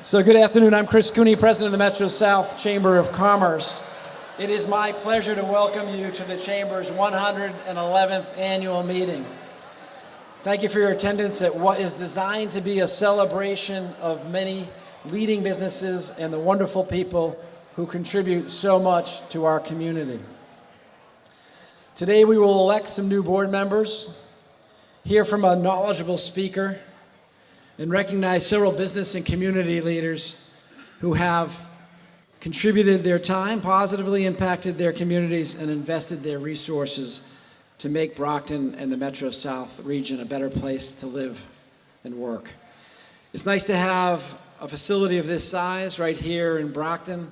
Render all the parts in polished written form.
So good afternoon. I'm Chris Cooney, President of the Metro South Chamber of Commerce. It is my pleasure to welcome you to the Chamber's 111th annual meeting. Thank you for your attendance at what is designed to be a celebration of many leading businesses and the wonderful people who contribute so much to our community. Today we will elect some new board members, hear from a knowledgeable speaker, and recognize several business and community leaders who have contributed their time, positively impacted their communities, and invested their resources to make Brockton and the Metro South region a better place to live and work. It's nice to have a facility of this size right here in Brockton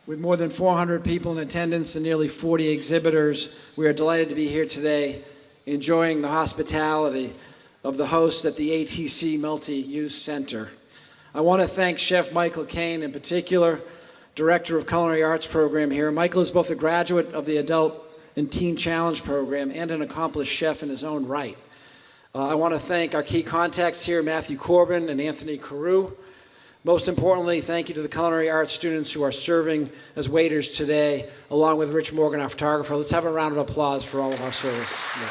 with more than 400 people in attendance and nearly 40 exhibitors. We are delighted to be here today enjoying the hospitality of the hosts at the ATC Multi-Use Center. I want to thank Chef Michael Kane, in particular, Director of Culinary Arts Program here. Michael is both a graduate of the Adult and Teen Challenge Program and an accomplished chef in his own right. I want to thank our key contacts here, Matthew Corbin and Anthony Carew. Most importantly, thank you to the culinary arts students who are serving as waiters today, along with Rich Morgan, our photographer. Let's have a round of applause for all of our servers. Yeah.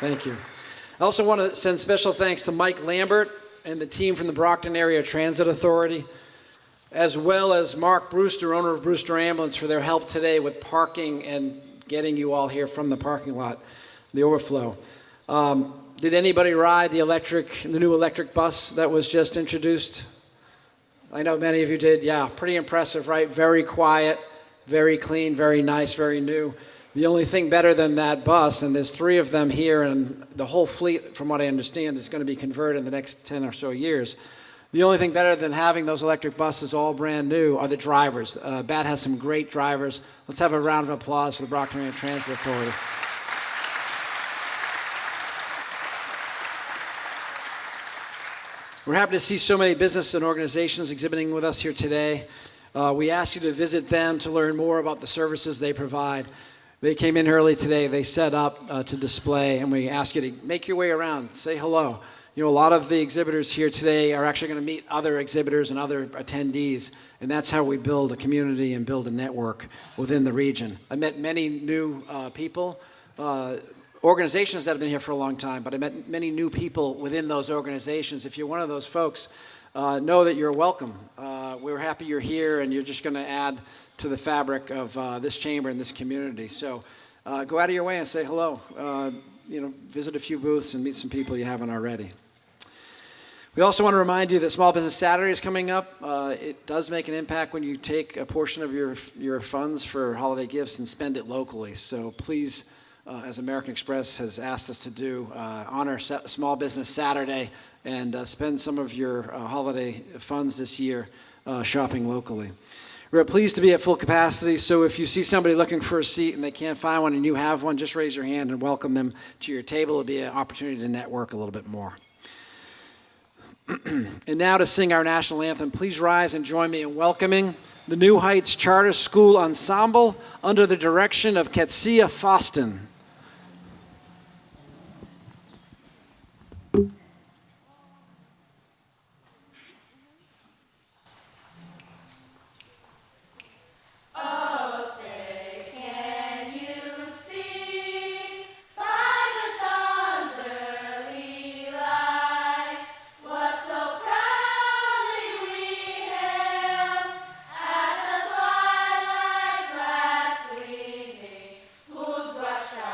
Thank you. I also want to send special thanks to Mike Lambert and the team from the Brockton Area Transit Authority, as well as Mark Brewster, owner of Brewster Ambulance, for their help today with parking and getting you all here from the parking lot, the overflow. Did anybody ride the new electric bus that was just introduced? I know many of you did. Yeah, pretty impressive, right? Very quiet, very clean, very nice, very new. The only thing better than that bus, and there's 3 of them here, and the whole fleet, from what I understand, is going to be converted in the next 10 or so years. The only thing better than having those electric buses all brand new are the drivers. BAT has some great drivers. Let's have a round of applause for the Brockton Area Transit Authority. We're happy to see so many business and organizations exhibiting with us here today. We ask you to visit them to learn more about the services they provide. They came in early today. They set up to display, and we ask you to make your way around, say hello. You know, a lot of the exhibitors here today are actually going to meet other exhibitors and other attendees, and that's how we build a community and build a network within the region. I met many new people, organizations that have been here for a long time, but I met many new people within those organizations. If you're one of those folks, know that you're welcome. We're happy you're here, and you're just going to add to the fabric of this chamber and this community. So go out of your way and say hello. Visit a few booths and meet some people you haven't already. We also want to remind you that Small Business Saturday is coming up. It does make an impact when you take a portion of your funds for holiday gifts and spend it locally. So please, as American Express has asked us to do, honor Small Business Saturday and spend some of your holiday funds this year shopping locally. We're pleased to be at full capacity, so if you see somebody looking for a seat and they can't find one and you have one, just raise your hand and welcome them to your table. It'll be an opportunity to network a little bit more. And now to sing our national anthem, please rise and join me in welcoming the New Heights Charter School Ensemble under the direction of Ketsia Foston. Brushed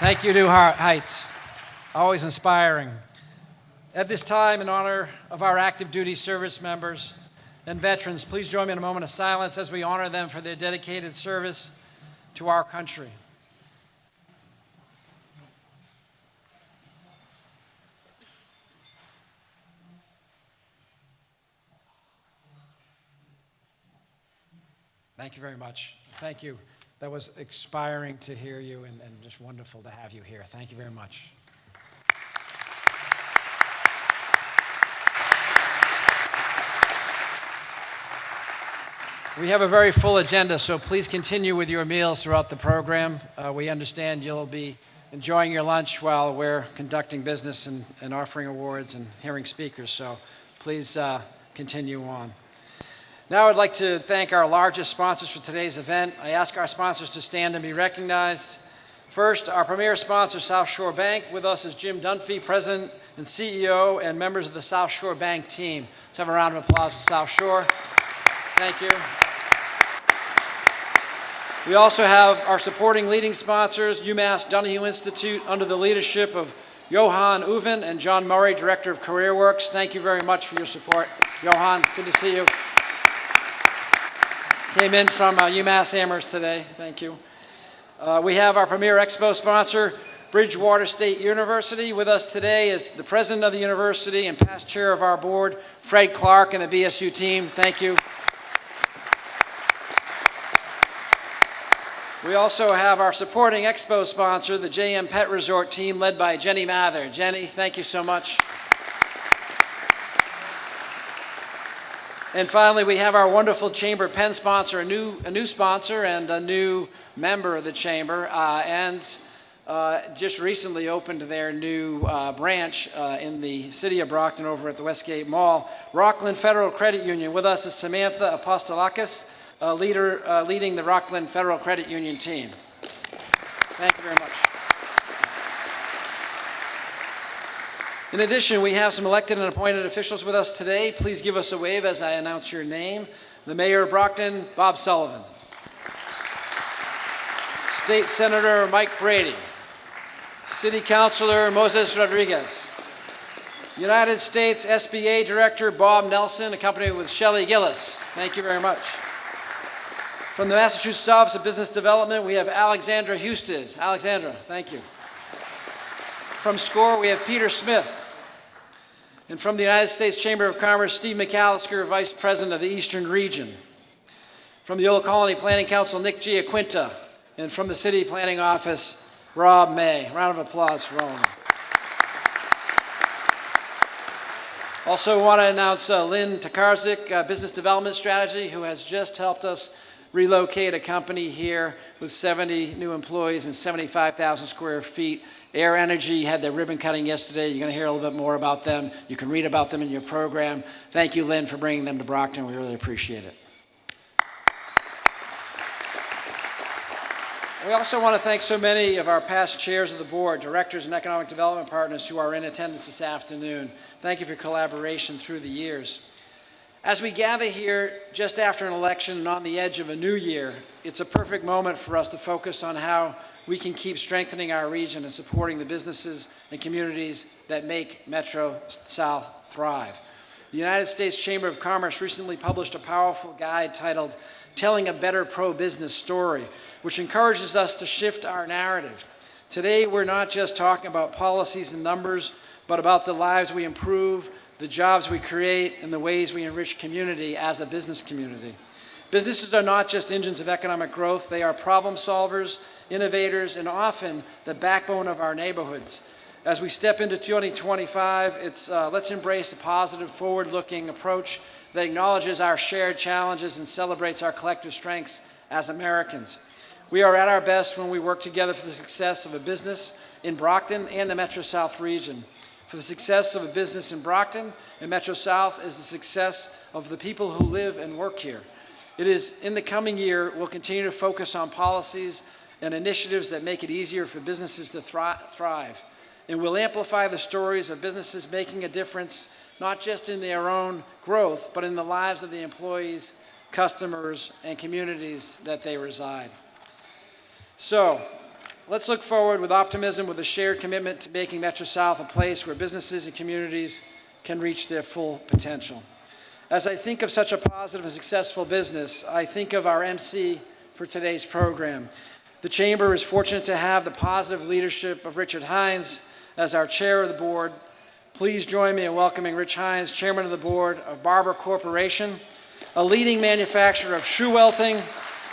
Thank you, New Heights. Always inspiring. At this time, in honor of our active duty service members and veterans, please join me in a moment of silence as we honor them for their dedicated service to our country. Thank you very much. Thank you. That was inspiring to hear you and just wonderful to have you here. Thank you very much. We have a very full agenda, so please continue with your meals throughout the program. We understand you'll be enjoying your lunch while we're conducting business and offering awards and hearing speakers, so please continue on. Now I'd like to thank our largest sponsors for today's event. I ask our sponsors to stand and be recognized. First, our premier sponsor, South Shore Bank. With us is Jim Dunphy, President and CEO, and members of the South Shore Bank team. Let's have a round of applause for South Shore. Thank you. We also have our supporting leading sponsors, UMass Donahue Institute, under the leadership of Johan Uven and John Murray, Director of CareerWorks. Thank you very much for your support. Johan, good to see you. Came in from UMass Amherst today. Thank you. We have our premier expo sponsor, Bridgewater State University. With us today is the president of the university and past chair of our board, Fred Clark, and the BSU team. Thank you. We also have our supporting expo sponsor, the JM Pet Resort team, led by Jenny Mather. Jenny, thank you so much. And finally, we have our wonderful Chamber Pen sponsor, a new sponsor and a new member of the Chamber, and just recently opened their new branch in the city of Brockton over at the Westgate Mall. Rockland Federal Credit Union. With us is Samantha Apostolakis, leading the Rockland Federal Credit Union team. Thank you very much. In addition, we have some elected and appointed officials with us today. Please give us a wave as I announce your name. The Mayor of Brockton, Bob Sullivan. State Senator Mike Brady. City Councilor Moses Rodriguez. United States SBA Director Bob Nelson, accompanied with Shelley Gillis. Thank you very much. From the Massachusetts Office of Business Development, we have Alexandra Husted. Alexandra, thank you. From SCORE, we have Peter Smith. And from the United States Chamber of Commerce, Steve McAllister, Vice President of the Eastern Region. From the Old Colony Planning Council, Nick Giaquinta. And from the City Planning Office, Rob May. Round of applause for all of them. Also want to announce Lynn Tokarczyk, Business Development Strategy, who has just helped us relocate a company here with 70 new employees and 75,000 square feet. Air Energy had their ribbon cutting yesterday. You're going to hear a little bit more about them. You can read about them in your program. Thank you, Lynn, for bringing them to Brockton. We really appreciate it. We also want to thank so many of our past chairs of the board, directors, and economic development partners who are in attendance this afternoon. Thank you for your collaboration through the years. As we gather here just after an election and on the edge of a new year, it's a perfect moment for us to focus on how we can keep strengthening our region and supporting the businesses and communities that make Metro South thrive. The United States Chamber of Commerce recently published a powerful guide titled Telling a Better Pro-Business Story, which encourages us to shift our narrative. Today, we're not just talking about policies and numbers, but about the lives we improve, the jobs we create, and the ways we enrich community as a business community. Businesses are not just engines of economic growth, they are problem solvers, innovators, and often the backbone of our neighborhoods. As we step into 2025, let's embrace a positive, forward-looking approach that acknowledges our shared challenges and celebrates our collective strengths as Americans. We are at our best when we work together for the success of a business in Brockton and the Metro South region. For the success of a business in Brockton and Metro South is the success of the people who live and work here. It is in the coming year, we'll continue to focus on policies and initiatives that make it easier for businesses to thrive. And we'll amplify the stories of businesses making a difference, not just in their own growth, but in the lives of the employees, customers, and communities that they reside. So, Let's look forward with optimism, with a shared commitment to making Metro South a place where businesses and communities can reach their full potential. As I think of such a positive and successful business, I think of our MC for today's program. The Chamber is fortunate to have the positive leadership of Richard Hines as our chair of the board. Please join me in welcoming Rich Hines, Chairman of the Board of Barber Corporation, a leading manufacturer of shoe welting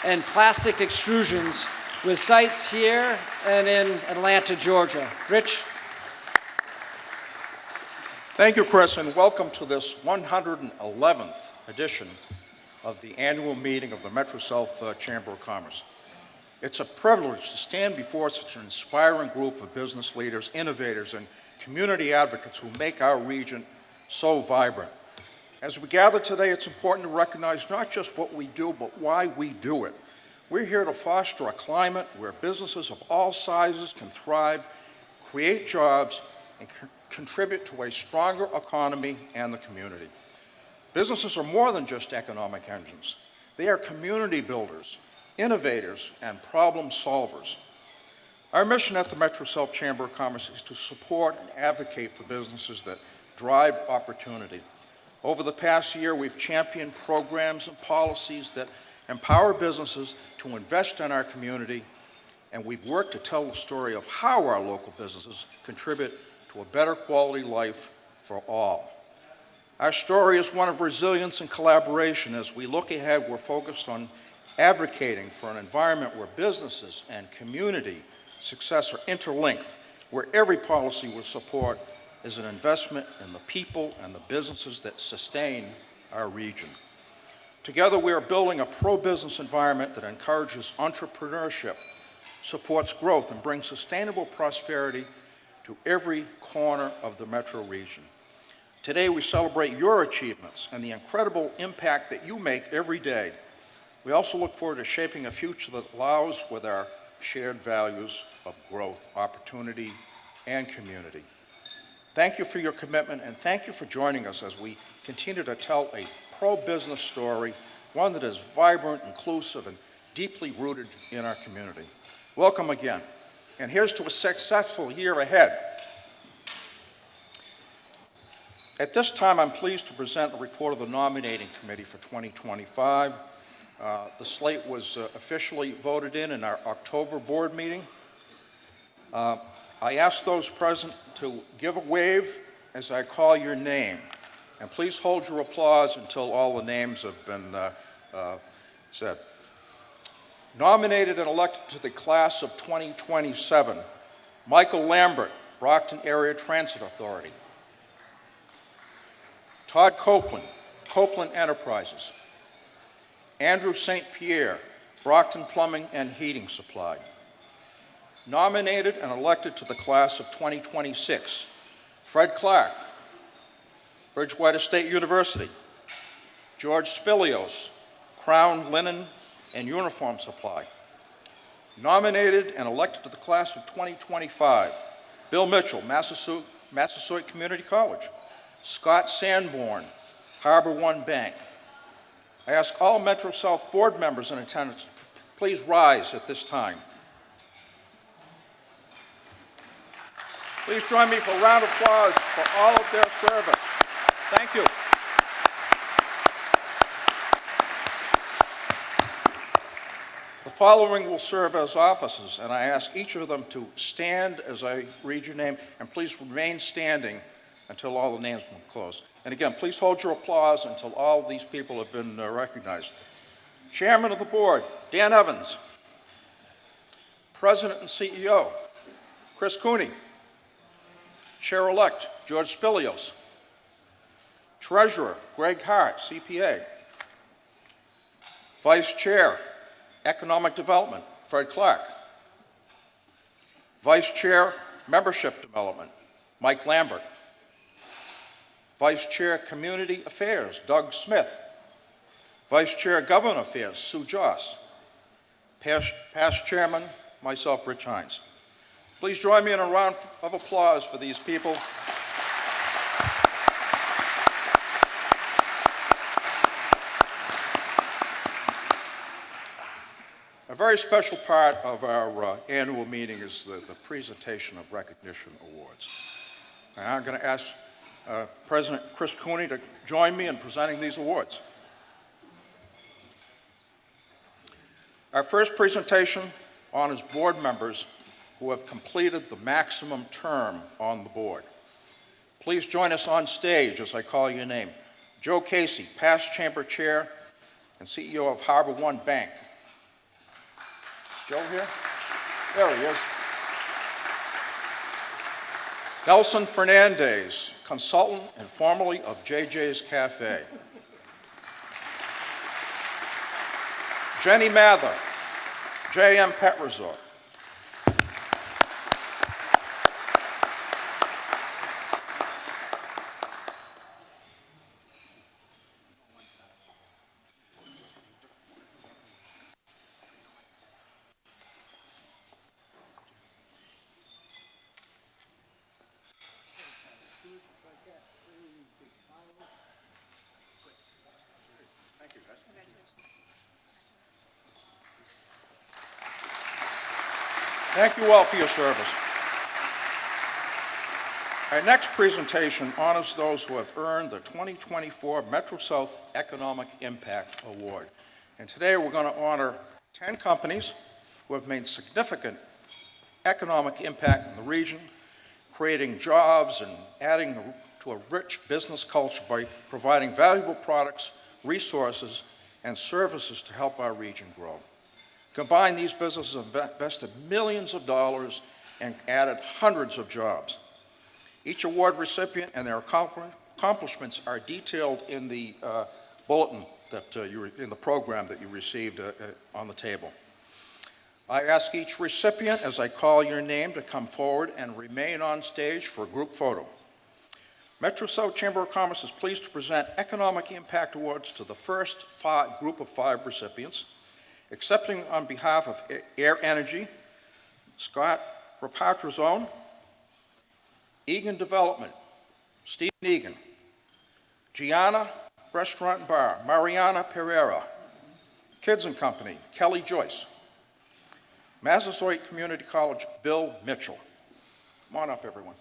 and plastic extrusions with sites here and in Atlanta, Georgia. Rich? Thank you, Chris, and welcome to this 111th edition of the annual meeting of the Metro South Chamber of Commerce. It's a privilege to stand before such an inspiring group of business leaders, innovators, and community advocates who make our region so vibrant. As we gather today, it's important to recognize not just what we do, but why we do it. We're here to foster a climate where businesses of all sizes can thrive, create jobs, and contribute to a stronger economy and the community. Businesses are more than just economic engines. They are community builders, innovators, and problem solvers. Our mission at the Metro South Chamber of Commerce is to support and advocate for businesses that drive opportunity. Over the past year, we've championed programs and policies that empower businesses to invest in our community, and we've worked to tell the story of how our local businesses contribute to a better quality life for all. Our story is one of resilience and collaboration. As we look ahead, we're focused on advocating for an environment where businesses and community success are interlinked, where every policy we support is an investment in the people and the businesses that sustain our region. Together, we are building a pro-business environment that encourages entrepreneurship, supports growth, and brings sustainable prosperity to every corner of the metro region. Today, we celebrate your achievements and the incredible impact that you make every day. We also look forward to shaping a future that allows with our shared values of growth, opportunity, and community. Thank you for your commitment, and thank you for joining us as we continue to tell a pro-business story, one that is vibrant, inclusive, and deeply rooted in our community. Welcome again, and here's to a successful year ahead. At this time, I'm pleased to present a report of the nominating committee for 2025. The slate was officially voted in our October board meeting. I ask those present to give a wave as I call your name. And please hold your applause until all the names have been said. Nominated and elected to the class of 2027, Michael Lambert, Brockton Area Transit Authority. Todd Copeland, Copeland Enterprises. Andrew St. Pierre, Brockton Plumbing and Heating Supply. Nominated and elected to the class of 2026, Fred Clark, Bridgewater State University. George Spilios, Crown Linen and Uniform Supply. Nominated and elected to the class of 2025, Bill Mitchell, Massasoit Community College. Scott Sanborn, Harbor One Bank. I ask all Metro South board members in attendance to please rise at this time. Please join me for a round of applause for all of their service. Thank you. The following will serve as officers, and I ask each of them to stand as I read your name, and please remain standing until all the names are closed. And again, please hold your applause until all of these people have been recognized. Chairman of the Board, Dan Evans. President and CEO, Chris Cooney. Chair-elect, George Spilios. Treasurer, Greg Hart, CPA. Vice Chair, Economic Development, Fred Clark. Vice Chair, Membership Development, Mike Lambert. Vice Chair, Community Affairs, Doug Smith. Vice Chair, Government Affairs, Sue Joss. Past Chairman, myself, Rich Hines. Please join me in a round of applause for these people. A very special part of our annual meeting is the presentation of recognition awards. And I'm going to ask President Chris Cooney to join me in presenting these awards. Our first presentation honors board members who have completed the maximum term on the board. Please join us on stage as I call your name. Joe Casey, past chamber chair and CEO of Harbor One Bank. Joe here? There he is. Nelson Fernandez, consultant and formerly of JJ's Cafe. Jenny Mather, JM Pet Resort. Thank you all for your service. Our next presentation honors those who have earned the 2024 Metro South Economic Impact Award. And today we're going to honor 10 companies who have made significant economic impact in the region, creating jobs and adding to a rich business culture by providing valuable products, resources, and services to help our region grow. Combined, these businesses have invested millions of dollars and added hundreds of jobs. Each award recipient and their accomplishments are detailed in the bulletin that in the program that you received on the table. I ask each recipient, as I call your name, to come forward and remain on stage for a group photo. Metro South Chamber of Commerce is pleased to present Economic Impact Awards to the first group of 5 recipients. Accepting on behalf of Air Energy, Scott Rapatrazone, Egan Development, Stephen Egan, Gianna Restaurant and Bar, Mariana Pereira, Kids and Company, Kelly Joyce, Massasoit Community College, Bill Mitchell. Come on up, everyone.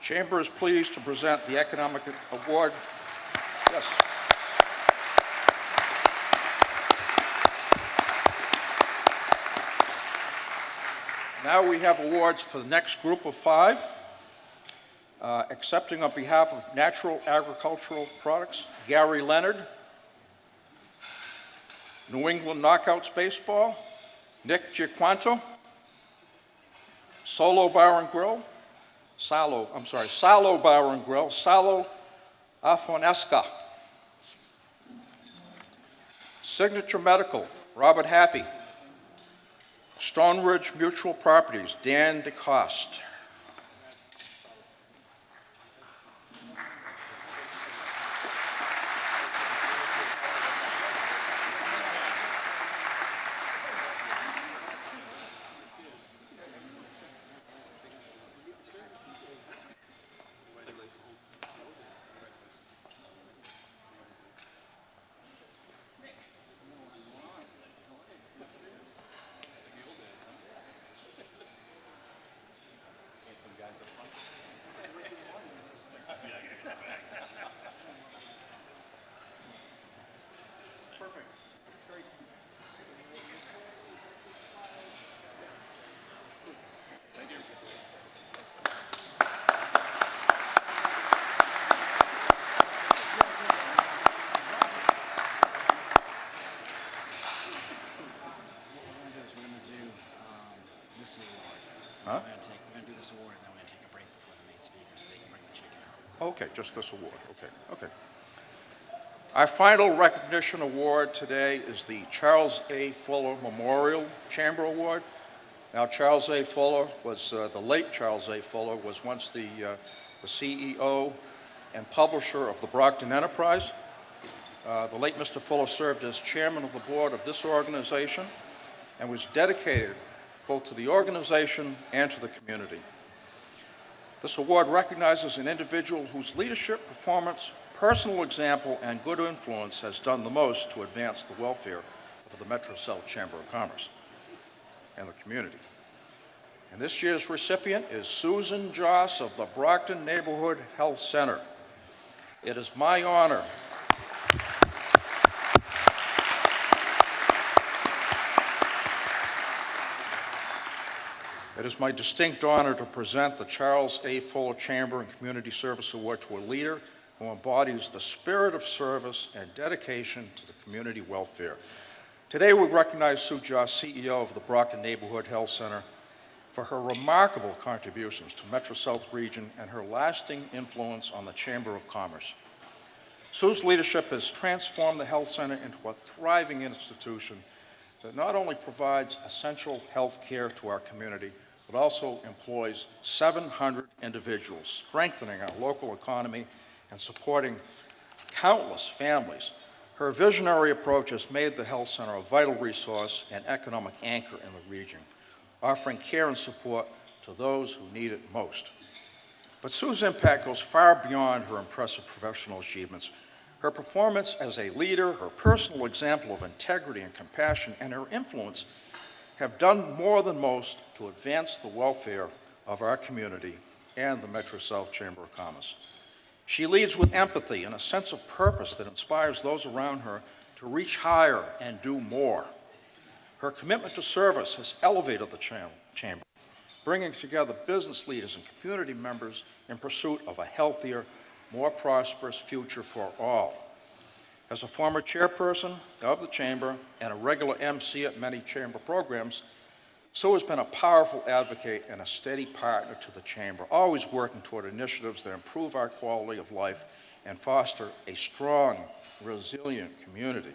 Chamber is pleased to present the Economic Award. Yes. Now we have awards for the next group of 5. Accepting on behalf of Natural Agricultural Products, Gary Leonard, New England Knockouts Baseball, Nick Giaquanto, Salo Bar and Grill, Salo Bar and Grill, Salo Afonesca. Signature Medical, Robert Haffey. Stone Ridge Mutual Properties, Dan DeCoste. Okay, just this award, okay. Our final recognition award today is the Charles A. Fuller Memorial Chamber Award. Now, Charles A. Fuller was, the late Charles A. Fuller was once the CEO and publisher of the Brockton Enterprise. The late Mr. Fuller served as chairman of the board of this organization and was dedicated both to the organization and to the community. This award recognizes an individual whose leadership, performance, personal example, and good influence has done the most to advance the welfare of the Metro South Chamber of Commerce and the community. And this year's recipient is Susan Joss of the Brockton Neighborhood Health Center. It is my honor It is my distinct honor to present the Charles A. Fuller Chamber and Community Service Award to a leader who embodies the spirit of service and dedication to the community welfare. Today we recognize Sue Joss, CEO of the Brockton Neighborhood Health Center, for her remarkable contributions to Metro South region and her lasting influence on the Chamber of Commerce. Sue's leadership has transformed the health center into a thriving institution that not only provides essential health care to our community, but also employs 700 individuals, strengthening our local economy and supporting countless families. Her visionary approach has made the health center a vital resource and economic anchor in the region, offering care and support to those who need it most. But Sue's impact goes far beyond her impressive professional achievements. Her performance as a leader, her personal example of integrity and compassion, and her influence have done more than most to advance the welfare of our community and the Metro South Chamber of Commerce. She leads with empathy and a sense of purpose that inspires those around her to reach higher and do more. Her commitment to service has elevated the Chamber, bringing together business leaders and community members in pursuit of a healthier, more prosperous future for all. As a former chairperson of the Chamber and a regular MC at many Chamber programs, Sue has been a powerful advocate and a steady partner to the Chamber, always working toward initiatives that improve our quality of life and foster a strong, resilient community.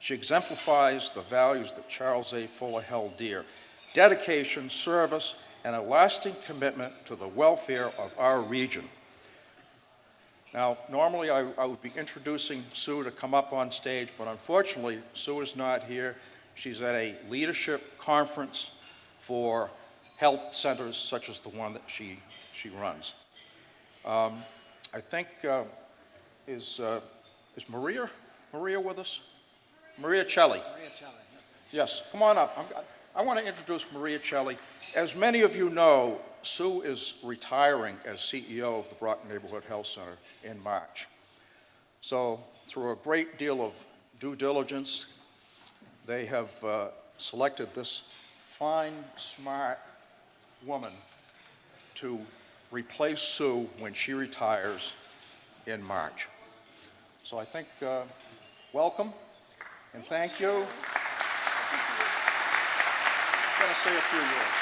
She exemplifies the values that Charles A. Fuller held dear: dedication, service, and a lasting commitment to the welfare of our region. Now, normally I would be introducing Sue to come up on stage, but unfortunately, Sue is not here. She's at a leadership conference for health centers such as the one that she runs. I think, is Maria with us? Maria Celli. Yes, come on up. I want to introduce Maria Celli. As many of you know, Sue is retiring as CEO of the Brockton Neighborhood Health Center in March. So through a great deal of due diligence, they have selected this fine, smart woman to replace Sue when she retires in March. So I think, welcome and thank you. I'm going to say a few words.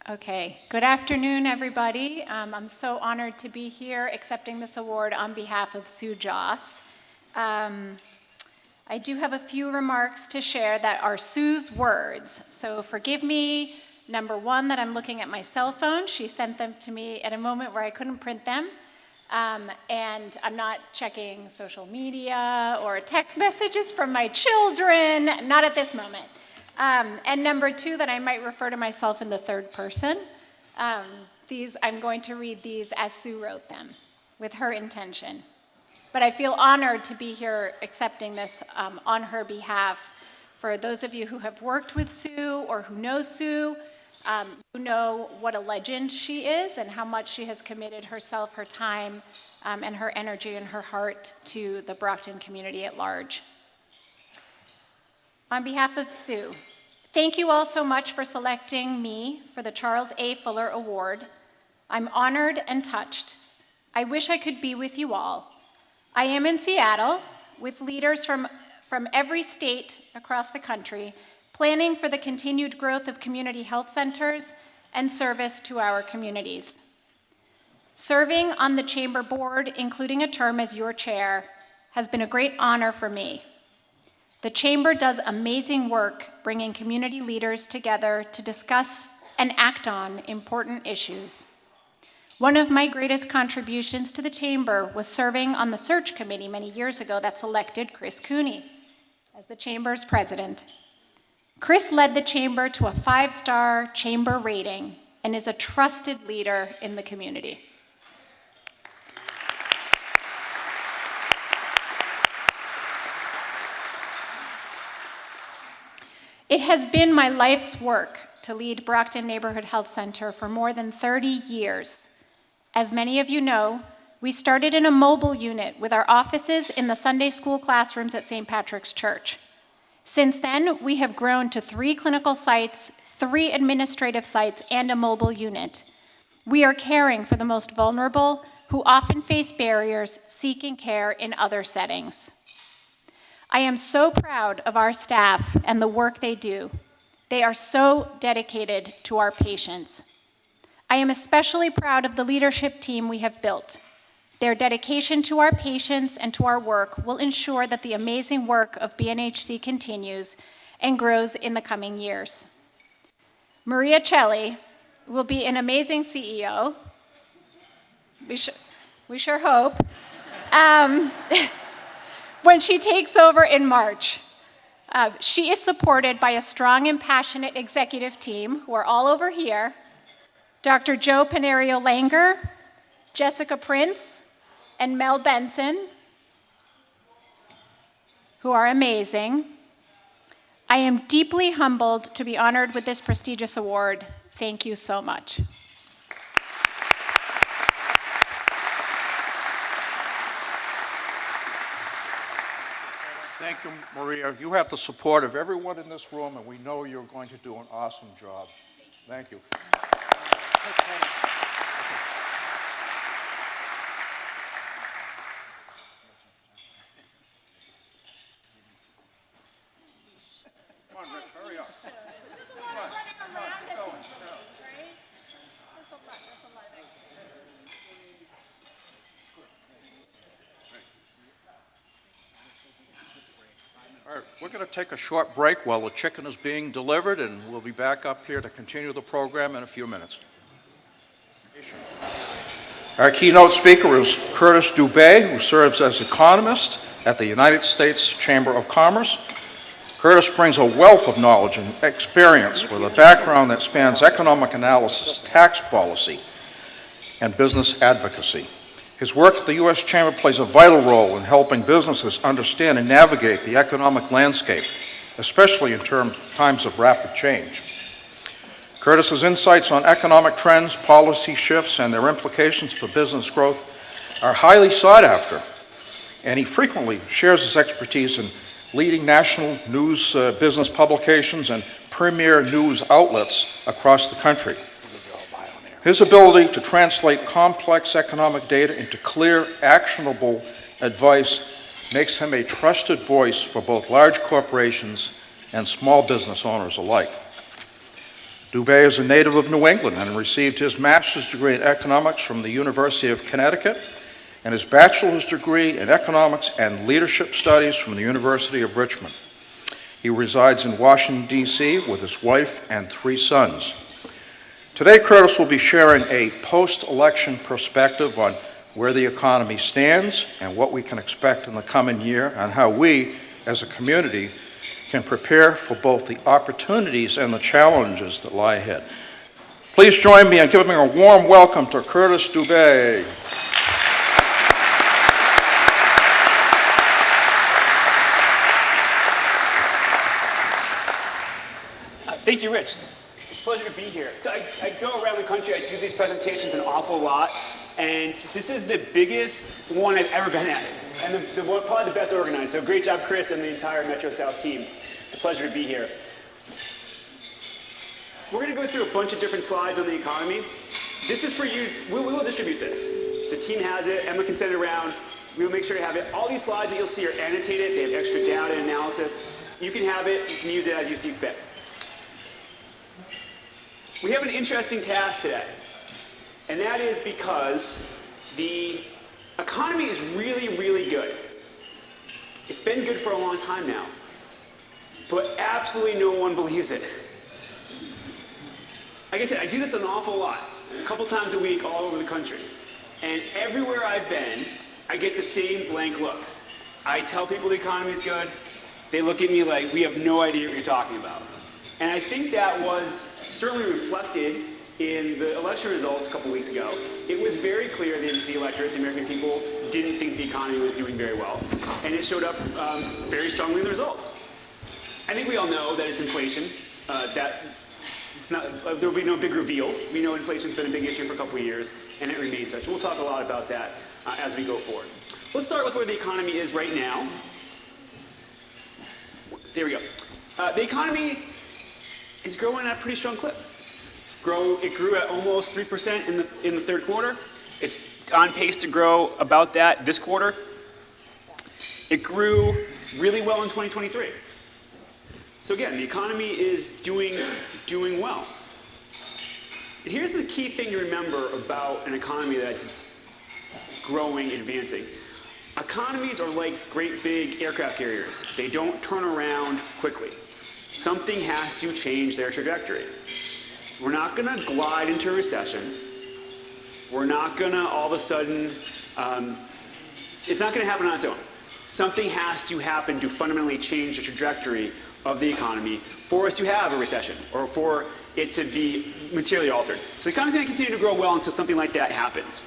Okay, good afternoon, everybody. I'm so honored to be here accepting this award on behalf of Sue Joss. I do have a few remarks to share that are Sue's words, so forgive me. Number one, that I'm looking at my cell phone. She sent them to me at a moment where I couldn't print them. And I'm not checking social media or text messages from my children, not at this moment. And number two, that I might refer to myself in the third person. I'm going to read these as Sue wrote them, with her intention. But I feel honored to be here accepting this on her behalf. For those of you who have worked with Sue or who know Sue, you know what a legend she is and how much she has committed herself, her time, and her energy and her heart to the Brockton community at large. On behalf of Sue, thank you all so much for selecting me for the Charles A. Fuller Award. I'm honored and touched. I wish I could be with you all. I am in Seattle with leaders from every state across the country, planning for the continued growth of community health centers, and service to our communities. Serving on the Chamber Board, including a term as your chair, has been a great honor for me. The Chamber does amazing work bringing community leaders together to discuss and act on important issues. One of my greatest contributions to the Chamber was serving on the search committee many years ago that selected Chris Cooney as the Chamber's president. Chris led the Chamber to a 5-star Chamber rating and is a trusted leader in the community. It has been my life's work to lead Brockton Neighborhood Health Center for more than 30 years. As many of you know, we started in a mobile unit with our offices in the Sunday school classrooms at St. Patrick's Church. Since then, we have grown to 3 clinical sites, 3 administrative sites, and a mobile unit. We are caring for the most vulnerable who often face barriers seeking care in other settings. I am so proud of our staff and the work they do. They are so dedicated to our patients. I am especially proud of the leadership team we have built. Their dedication to our patients and to our work will ensure that the amazing work of BNHC continues and grows in the coming years. Maria Celli will be an amazing CEO. We sure hope. When she takes over in March. She is supported by a strong and passionate executive team who are all over here. Dr. Joe Panerio-Langer, Jessica Prince, and Mel Benson, who are amazing. I am deeply humbled to be honored with this prestigious award. Thank you so much. Thank you, Maria. You have the support of everyone in this room, and we know you're going to do an awesome job. Thank you. Come on, Rich, hurry up. All right, we're going to take a short break while the chicken is being delivered, and we'll be back up here to continue the program in a few minutes. Our keynote speaker is Curtis Dubé, who serves as economist at the United States Chamber of Commerce. Curtis brings a wealth of knowledge and experience with a background that spans economic analysis, tax policy, and business advocacy. His work at the U.S. Chamber plays a vital role in helping businesses understand and navigate the economic landscape, especially in times of rapid change. Curtis's insights on economic trends, policy shifts, and their implications for business growth are highly sought after, and he frequently shares his expertise in leading national news business publications and premier news outlets across the country. His ability to translate complex economic data into clear, actionable advice makes him a trusted voice for both large corporations and small business owners alike. Dubé is a native of New England and received his master's degree in economics from the University of Connecticut and his bachelor's degree in economics and leadership studies from the University of Richmond. He resides in Washington, D.C. with his wife and 3 sons. Today, Curtis will be sharing a post-election perspective on where the economy stands and what we can expect in the coming year, and how we, as a community, can prepare for both the opportunities and the challenges that lie ahead. Please join me in giving a warm welcome to Curtis Dubé. Thank you, Rich. It's a pleasure to be here. So I go around the country, I do these presentations an awful lot, and this is the biggest one I've ever been at, and probably the best organized. So great job, Chris, and the entire Metro South team. It's a pleasure to be here. We're going to go through a bunch of different slides on the economy. This is for you. We will distribute this. The team has it. Emma can send it around. We will make sure to have it. All these slides that you'll see are annotated. They have extra data and analysis. You can have it. You can use it as you see fit. we have an interesting task today. And that is because the economy is really, really good. It's been good for a long time now. But absolutely no one believes it. Like I said, I do this an awful lot, a couple times a week all over the country. And everywhere I've been, I get the same blank looks. I tell people the economy's good. They look at me like, we have no idea what you're talking about. And I think that was certainly reflected in the election results a couple weeks ago. It was very clear that the electorate, the American people, didn't think the economy was doing very well. And it showed up very strongly in the results. I think we all know that it's inflation. There will be no big reveal. We know inflation's been a big issue for a couple of years, and it remains such. We'll talk a lot about that as we go forward. Let's start with where the economy is right now. There we go. The economy is growing at a pretty strong clip. It grew at almost 3% in the third quarter. It's on pace to grow about that this quarter. It grew really well in 2023. So again, the economy is doing well. And here's the key thing to remember about an economy that's growing and advancing. Economies are like great big aircraft carriers. They don't turn around quickly. Something has to change their trajectory. We're not going to glide into a recession. We're not going to all of a sudden, it's not going to happen on its own. Something has to happen to fundamentally change the trajectory of the economy for us to have a recession or for it to be materially altered. So the economy is going to continue to grow well until something like that happens.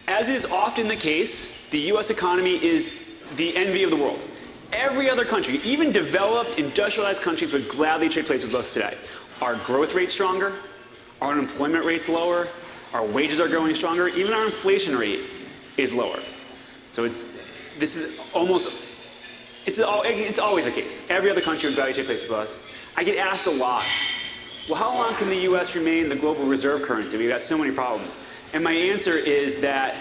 As is often the case, the US economy is the envy of the world. Every other country, even developed, industrialized countries, would gladly trade places with us today. Our growth rate's stronger, our unemployment rate's lower, our wages are growing stronger, even our inflation rate is lower. So it's always the case. Every other country would gladly trade places with us. I get asked a lot, well, how long can the US remain the global reserve currency? We've got so many problems. And my answer is that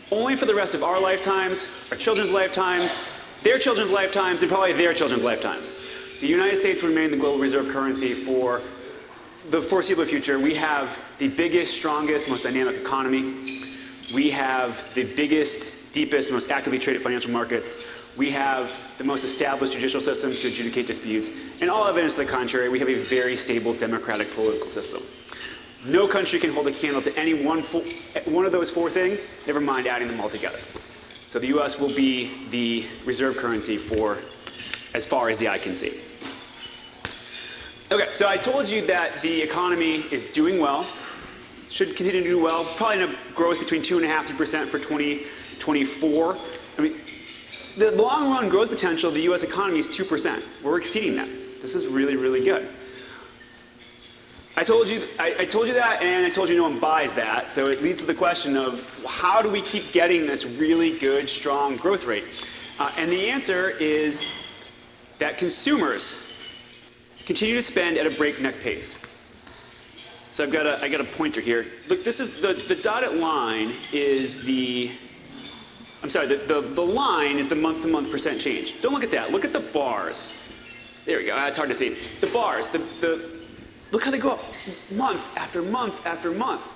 only for the rest of our lifetimes, our children's lifetimes, their children's lifetimes, and probably their children's lifetimes. The United States will remain the global reserve currency for the foreseeable future. We have the biggest, strongest, most dynamic economy. We have the biggest, deepest, most actively traded financial markets. We have the most established judicial system to adjudicate disputes. And all evidence to the contrary, we have a very stable democratic political system. No country can hold a candle to any one of those four things, never mind adding them all together. So the US will be the reserve currency for as far as the eye can see. Okay, so I told you that the economy is doing well, should continue to do well, probably in a growth between 2.5% to 3% for 2024. I mean, the long run growth potential of the US economy is 2%. We're exceeding that. This is really, really good. I told you that, and I told you no one buys that, so it leads to the question of how do we keep getting this really good, strong growth rate? And the answer is that consumers continue to spend at a breakneck pace. So I got a pointer here. Look, this is the dotted line is the line is the month-to-month percent change. Don't look at that. Look at the bars. There we go. That's hard to see. The bars, look how they go up month after month after month.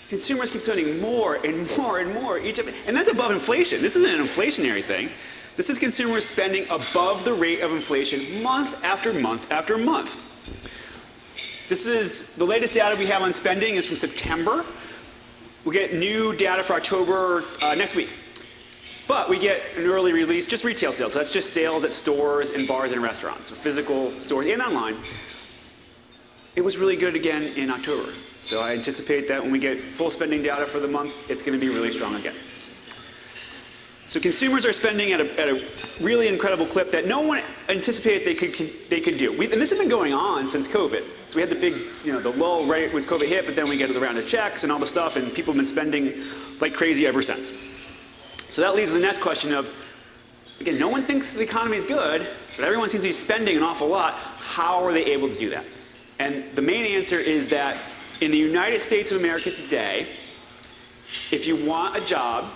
Consumers keep spending more and more and more each of it. And that's above inflation. This isn't an inflationary thing. This is consumers spending above the rate of inflation month after month after month. This is the latest data we have on spending is from September. We'll get new data for October next week. But we get an early release, just retail sales. So that's just sales at stores and bars and restaurants, so physical stores and online. It was really good again in October. So I anticipate that when we get full spending data for the month, it's going to be really strong again. So consumers are spending at a really incredible clip that no one anticipated they could do. And this has been going on since COVID. So we had the big, the lull right when COVID hit, but then we get the round of checks and all the stuff, and people have been spending like crazy ever since. So that leads to the next question of, again, no one thinks the economy is good, but everyone seems to be spending an awful lot. How are they able to do that? And the main answer is that in the United States of America today, if you want a job,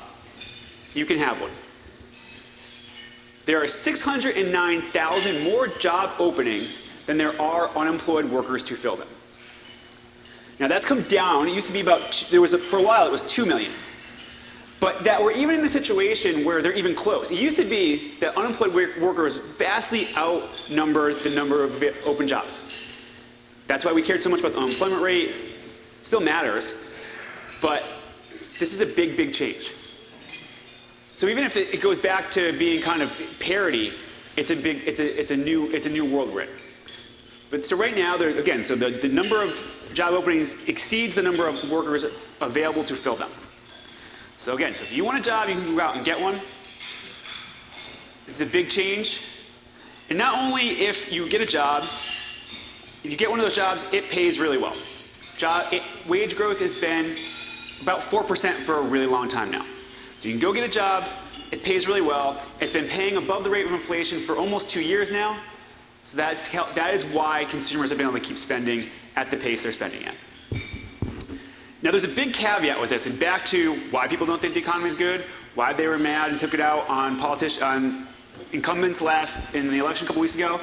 you can have one. There are 609,000 more job openings than there are unemployed workers to fill them. Now that's come down. It used to be for a while it was 2 million. But that we're even in a situation where they're even close. It used to be that unemployed workers vastly outnumber the number of open jobs. That's why we cared so much about the unemployment rate. It still matters, but this is a big, big change. So even if it goes back to being kind of parity, it's a new world we're in. But so right now, again, so the number of job openings exceeds the number of workers available to fill them. So again, so if you want a job, you can go out and get one. This is a big change. And not only if you get a job, if you get one of those jobs, it pays really well. Wage growth has been about 4% for a really long time now. So you can go get a job, it pays really well. It's been paying above the rate of inflation for almost 2 years now. So that is why consumers have been able to keep spending at the pace they're spending at. Now there's a big caveat with this, and back to why people don't think the economy is good, why they were mad and took it out on incumbents in the election a couple weeks ago.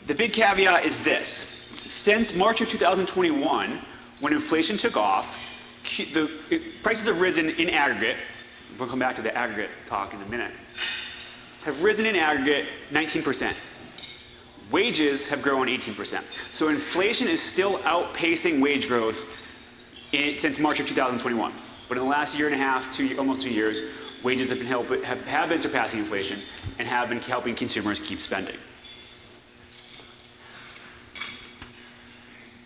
The big caveat is this. Since March of 2021, when inflation took off, the prices have risen in aggregate, we'll come back to the aggregate talk in a minute, have risen in aggregate 19%. Wages have grown 18%. So inflation is still outpacing wage growth since March of 2021. But in the last year and a half, almost 2 years, wages have been surpassing inflation and have been helping consumers keep spending.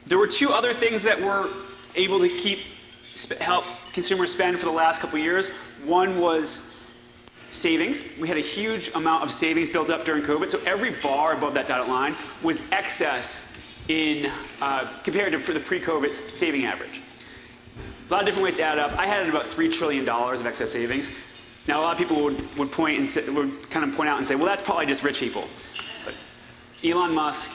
There were two other things that were able to help consumers spend for the last couple of years. One was savings. We had a huge amount of savings built up during COVID, so every bar above that dotted line was excess compared to the pre-COVID saving average. A lot of different ways to add up. I had about $3 trillion of excess savings. Now a lot of people would point out and say, well, that's probably just rich people. But Elon Musk,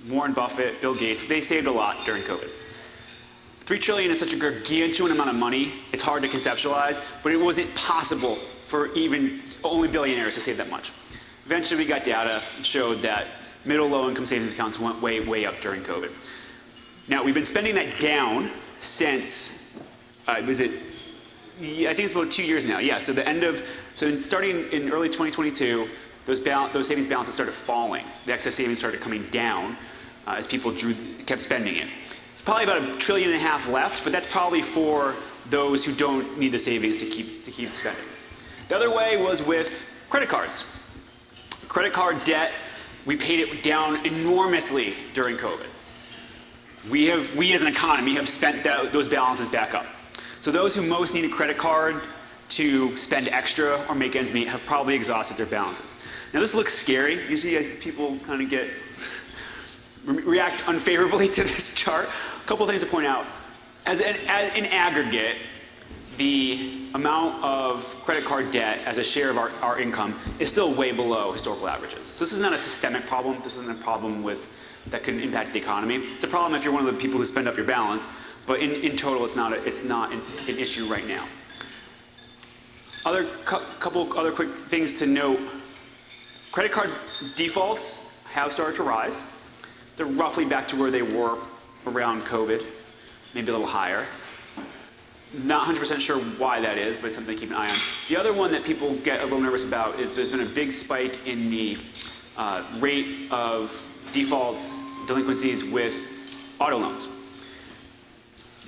Warren Buffett, Bill Gates, they saved a lot during COVID. $3 trillion is such a gargantuan amount of money, it's hard to conceptualize, but it wasn't possible for even only billionaires to save that much. Eventually we got data that showed that middle low-income savings accounts went way, way up during COVID. Now we've been spending that down since, I think it's about 2 years now. Yeah, so starting in early 2022, those savings balances started falling. The excess savings started coming down as people kept spending it. There's probably about $1.5 trillion left, but that's probably for those who don't need the savings to keep spending. The other way was with credit cards. Credit card debt, we paid it down enormously during COVID. We as an economy have spent those balances back up. So those who most need a credit card to spend extra or make ends meet have probably exhausted their balances. Now this looks scary. You see people kind of react unfavorably to this chart. A couple of things to point out. In aggregate, the amount of credit card debt as a share of our income is still way below historical averages. So this is not a systemic problem. This isn't a problem that can impact the economy. It's a problem if you're one of the people who spend up your balance, but in total, it's not an issue right now. Couple other quick things to note. Credit card defaults have started to rise. They're roughly back to where they were around COVID, maybe a little higher. Not 100% sure why that is, but it's something to keep an eye on. The other one that people get a little nervous about is there's been a big spike in the rate of defaults, delinquencies with auto loans.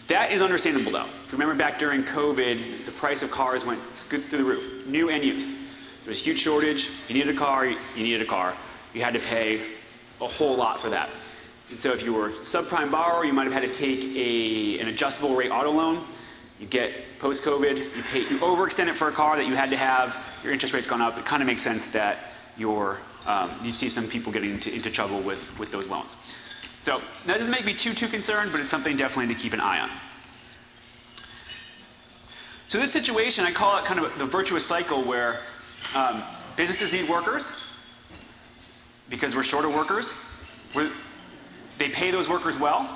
That is understandable though. If you remember back during COVID, the price of cars went through the roof, new and used. There was a huge shortage. If you needed a car, you needed a car. You had to pay a whole lot for that. And so if you were a subprime borrower, you might have had to take an adjustable rate auto loan. You get post-COVID, you overextend it for a car that you had to have, your interest rate's gone up. It kind of makes sense that you see some people getting into trouble with those loans. So that doesn't make me too concerned, but it's something definitely to keep an eye on. So this situation, I call it kind of the virtuous cycle where businesses need workers because we're short of workers. They pay those workers well,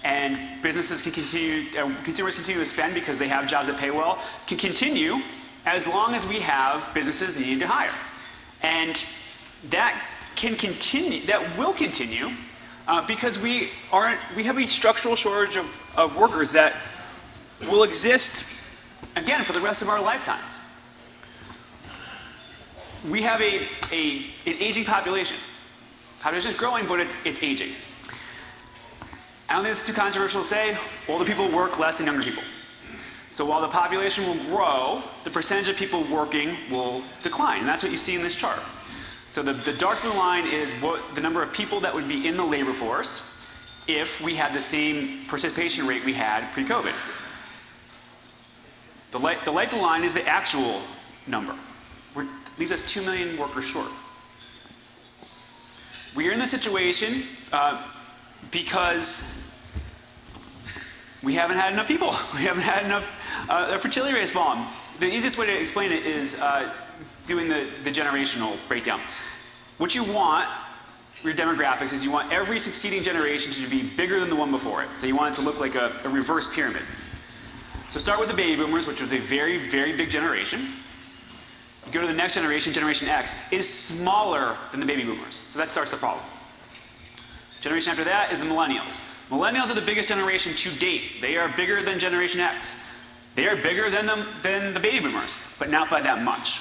and businesses can consumers continue to spend because they have jobs that pay well, can continue as long as we have businesses needing to hire. And that will continue because we have a structural shortage of workers that will exist, again, for the rest of our lifetimes. We have an aging population. Population is growing, but it's aging. I don't think it's too controversial to say, older people work less than younger people. So while the population will grow, the percentage of people working will decline, and that's what you see in this chart. So the dark blue line is the number of people that would be in the labor force if we had the same participation rate we had pre-COVID. The light blue line is the actual number. Leaves us 2 million workers short. We are in this situation because we haven't had enough people. We haven't had enough, the fertility rate has fallen. The easiest way to explain it is doing the generational breakdown. What you want, your demographics, is you want every succeeding generation to be bigger than the one before it. So you want it to look like a reverse pyramid. So start with the baby boomers, which was a very, very big generation. You go to the next generation, Generation X, is smaller than the baby boomers. So that starts the problem. Generation after that is the millennials. Millennials are the biggest generation to date. They are bigger than Generation X. They are bigger than the baby boomers, but not by that much.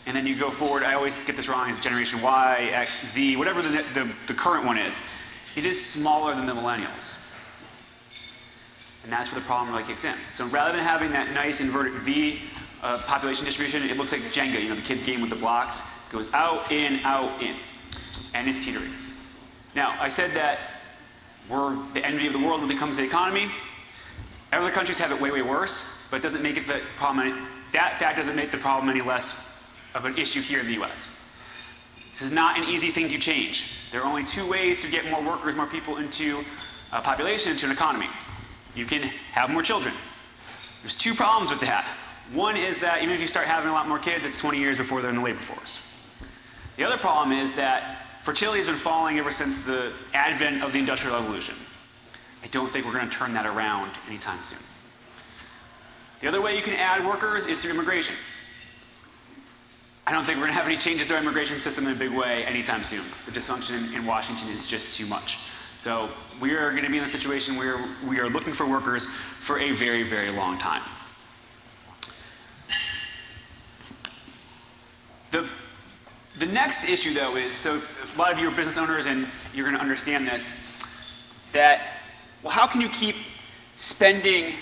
And then you go forward, I always get this wrong, it's Generation Y, X, Z, whatever the current one is. It is smaller than the millennials. And that's where the problem really kicks in. So rather than having that nice inverted V population distribution, it looks like Jenga, the kids game with the blocks. It goes out, in, and it's teetering. Now, I said that we're the envy of the world when it comes to the economy. Other countries have it way, way worse, but it doesn't make it the problem that fact doesn't make the problem any less of an issue here in the US. This is not an easy thing to change. There are only two ways to get more workers, more people into a population, into an economy. You can have more children. There's two problems with that. One is that even if you start having a lot more kids, it's 20 years before they're in the labor force. The other problem is that fertility has been falling ever since the advent of the Industrial Revolution. I don't think we're going to turn that around anytime soon. The other way you can add workers is through immigration. I don't think we're going to have any changes to our immigration system in a big way anytime soon. The dysfunction in Washington is just too much. So we are going to be in a situation where we are looking for workers for a very, very long time. The next issue, though, is, so a lot of you are business owners and you're going to understand this, that, well, how can you keep spending,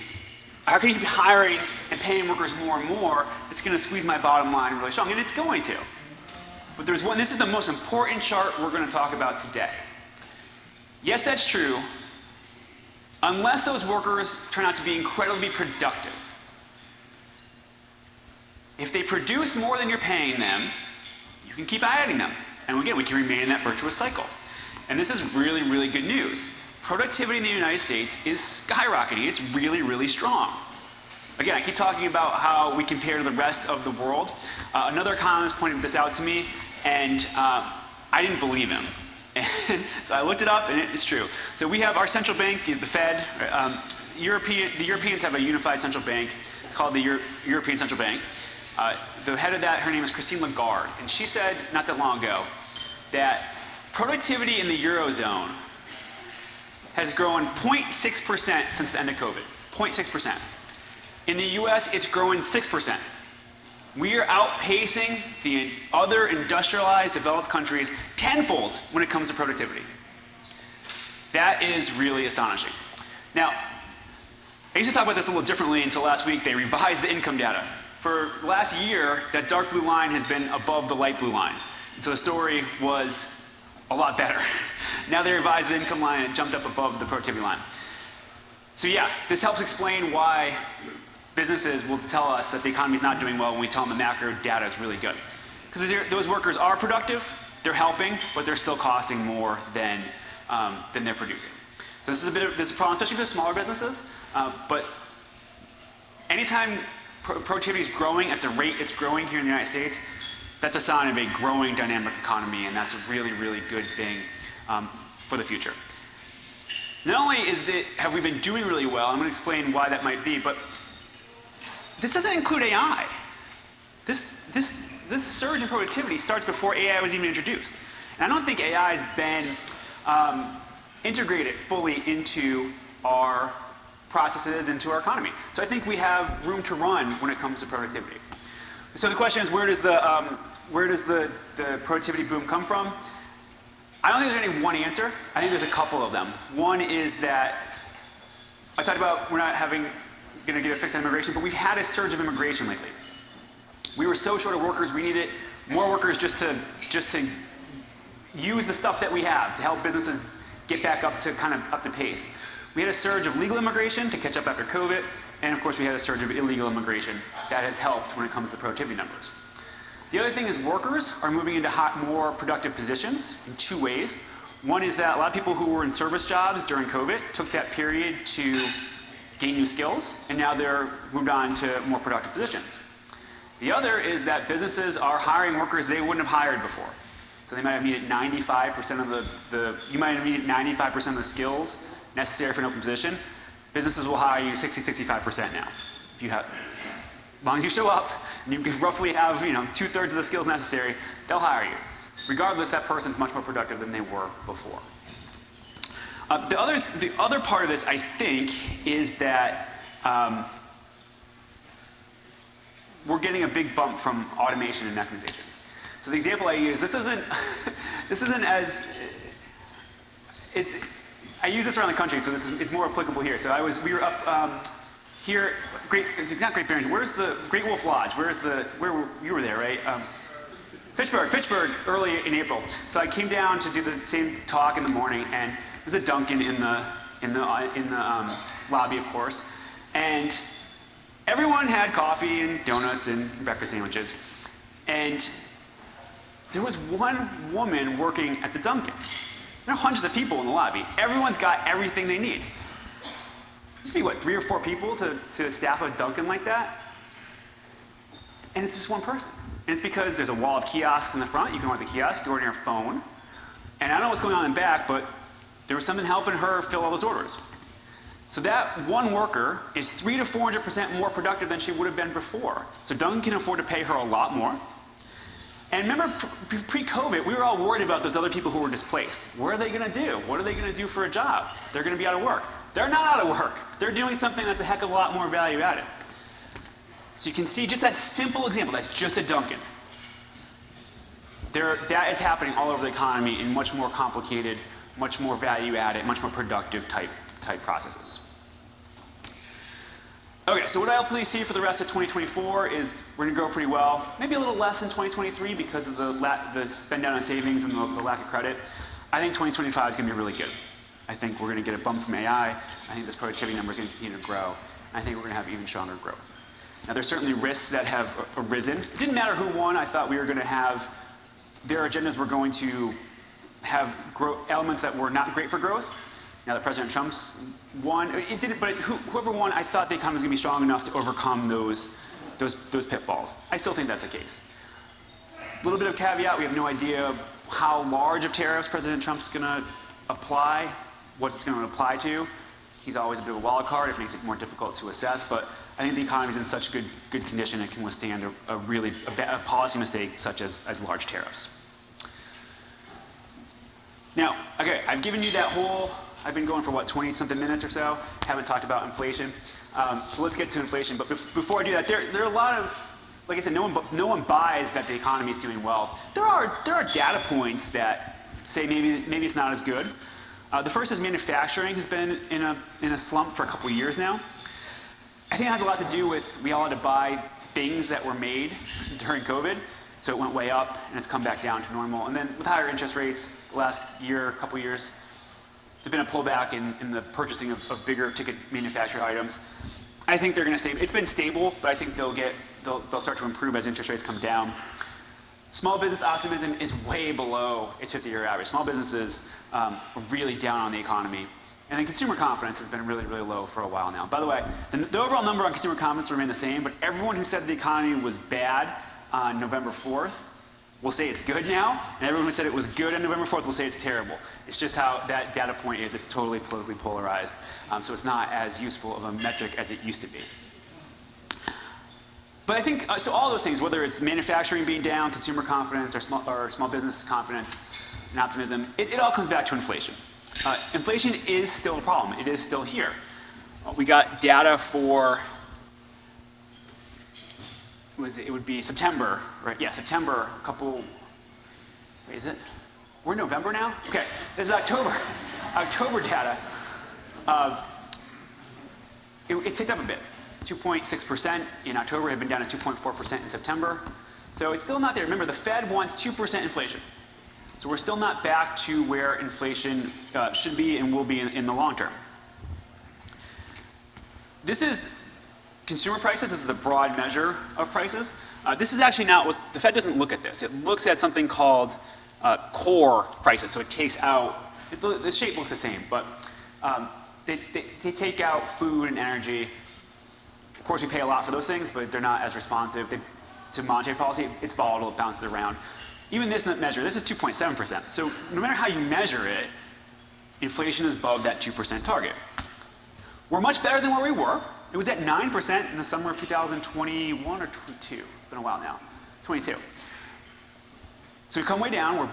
how can you keep hiring and paying workers more and more? It's going to squeeze my bottom line really strong, and it's going to. But there's one, this is the most important chart we're going to talk about today. Yes, that's true, unless those workers turn out to be incredibly productive. If they produce more than you're paying them, you can keep adding them. And again, we can remain in that virtuous cycle. And this is really, really good news. Productivity in the United States is skyrocketing. It's really, really strong. Again, I keep talking about how we compare to the rest of the world. Another economist pointed this out to me, and I didn't believe him. And so I looked it up, and it's true. So we have our central bank, the Fed. The Europeans have a unified central bank. It's called the European Central Bank. The head of that, her name is Christine Lagarde, and she said not that long ago that productivity in the Eurozone has grown 0.6% since the end of COVID. 0.6%. In the US, it's growing 6%. We are outpacing the other industrialized developed countries tenfold when it comes to productivity. That is really astonishing. Now, I used to talk about this a little differently until last week. They revised the income data. For last year, that dark blue line has been above the light blue line. And so the story was a lot better. Now they revised the income line and it jumped up above the productivity line. So yeah, this helps explain why businesses will tell us that the economy is not doing well when we tell them the macro data is really good. Because those workers are productive, they're helping, but they're still costing more than they're producing. So this is a problem, especially for smaller businesses. But anytime productivity is growing at the rate it's growing here in the United States, that's a sign of a growing dynamic economy, and that's a really, really good thing for the future. Not only have we been doing really well, I'm going to explain why that might be, but this doesn't include AI. This surge in productivity starts before AI was even introduced. And I don't think AI has been integrate it fully into our processes, into our economy. So I think we have room to run when it comes to productivity. So the question is, where does the productivity boom come from? I don't think there's any one answer. I think there's a couple of them. One is that I talked about we're not going to get a fix on immigration, but we've had a surge of immigration lately. We were so short of workers, we needed more workers just to use the stuff that we have to help businesses get back up to pace. We had a surge of legal immigration to catch up after COVID, and of course we had a surge of illegal immigration that has helped when it comes to productivity numbers. The other thing is workers are moving into more productive positions in two ways. One is that a lot of people who were in service jobs during COVID took that period to gain new skills, and now they're moved on to more productive positions. The other is that businesses are hiring workers they wouldn't have hired before. So they might have needed 95% of you might have needed 95% of the skills necessary for an open position. Businesses will hire you 60-65% now. If you have, as long as you show up and you roughly have 2/3 of the skills necessary, they'll hire you. Regardless, that person's much more productive than they were before. The other part of this, I think, is that we're getting a big bump from automation and mechanization. So the example I use, this isn't as, I use this around the country, so it's more applicable here. So we were up here, not Great Barrington, where's the Great Wolf Lodge? You were there, right? Fitchburg, early in April. So I came down to do the same talk in the morning, and there's a Dunkin' in the lobby, of course, and everyone had coffee and donuts and breakfast sandwiches, and there was one woman working at the Dunkin'. There are hundreds of people in the lobby. Everyone's got everything they need. You see, 3 or 4 people to staff a Dunkin' like that? And it's just one person. And it's because there's a wall of kiosks in the front. You can order the kiosk, you order your phone. And I don't know what's going on in the back, but there was something helping her fill all those orders. So that one worker is 300 to 400% more productive than she would have been before. So Dunkin' can afford to pay her a lot more. And remember, pre-COVID, we were all worried about those other people who were displaced. What are they going to do? What are they going to do for a job? They're going to be out of work. They're not out of work. They're doing something that's a heck of a lot more value added. So you can see just that simple example, that's just a Dunkin'. That is happening all over the economy in much more complicated, much more value added, much more productive type processes. Okay, so what I ultimately see for the rest of 2024 is we're going to grow pretty well. Maybe a little less in 2023 because of the spend down on savings and the lack of credit. I think 2025 is going to be really good. I think we're going to get a bump from AI. I think this productivity number is going to continue to grow. I think we're going to have even stronger growth. Now, there's certainly risks that have arisen. It didn't matter who won. I thought we were going to have, their agendas were going to have elements that were not great for growth. Now that President Trump's won, it didn't, but whoever won, I thought the economy was going to be strong enough to overcome those pitfalls. I still think that's the case. A little bit of caveat, we have no idea how large of tariffs President Trump's going to apply, what it's going to apply to. He's always a bit of a wild card. It makes it more difficult to assess, but I think the economy is in such good condition it can withstand a policy mistake such as large tariffs. Now, okay, I've given you that whole, I've been going for 20-something minutes or so, haven't talked about inflation. So let's get to inflation, but before I do that, there are a lot of, like I said, no one buys that the economy is doing well. There are data points that say maybe it's not as good. The first is manufacturing has been in a slump for a couple of years now. I think it has a lot to do with we all had to buy things that were made during COVID, so it went way up and it's come back down to normal. And then with higher interest rates, the last couple years, there's been a pullback in the purchasing of bigger ticket manufactured items. I think they're going to stay. It's been stable, but I think they'll start to improve as interest rates come down. Small business optimism is way below its 50-year average. Small businesses are really down on the economy. And then consumer confidence has been really, really low for a while now. By the way, the overall number on consumer confidence will remain the same, but everyone who said the economy was bad on November 4th will say it's good now, and everyone who said it was good on November 4th will say it's terrible. It's just how that data point is. It's totally politically polarized, so it's not as useful of a metric as it used to be. But I think, so all those things, whether it's manufacturing being down, consumer confidence, or small business confidence and optimism, it all comes back to inflation. Inflation is still a problem. It is still here. We got data for, it would be September, right? Yeah, September, a couple, wait, is it? We're in November now? Okay, this is October. October data. It ticked up a bit. 2.6% in October, had been down to 2.4% in September. So it's still not there. Remember, the Fed wants 2% inflation. So we're still not back to where inflation should be and will be in the long term. This is consumer prices. This is the broad measure of prices. This is actually not what, the Fed doesn't look at this. It looks at something called core prices. So it takes out, the shape looks the same, but they take out food and energy. Of course, we pay a lot for those things, but they're not as responsive to monetary policy. It's volatile, it bounces around. Even this measure, this is 2.7%. So no matter how you measure it, inflation is above that 2% target. We're much better than where we were. It was at 9% in the summer of 2021 or 22. It's been a while now, 22. So we've come way down.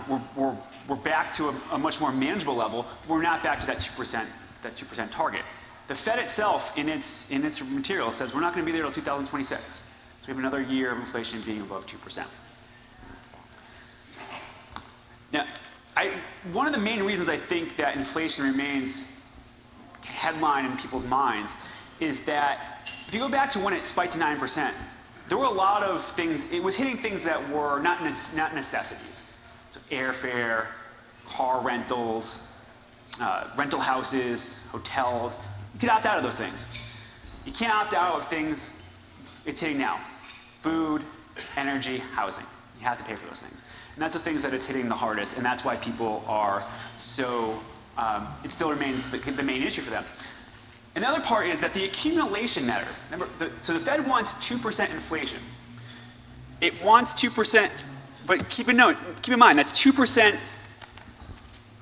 We're back to a much more manageable level. But we're not back to that 2% target. The Fed itself, in its material, says we're not going to be there until 2026. So we have another year of inflation being above 2%. Now, one of the main reasons I think that inflation remains headline in people's minds is that if you go back to when it spiked to 9%, there were a lot of things, it was hitting things that were not necessities. So airfare, car rentals, rental houses, hotels. You could opt out of those things. You can't opt out of things it's hitting now. Food, energy, housing. You have to pay for those things. And that's the things that it's hitting the hardest, and that's why people are so, it still remains the main issue for them. And the other part is that the accumulation matters. Remember, so the Fed wants 2% inflation. It wants 2%, but keep in mind, that's 2%,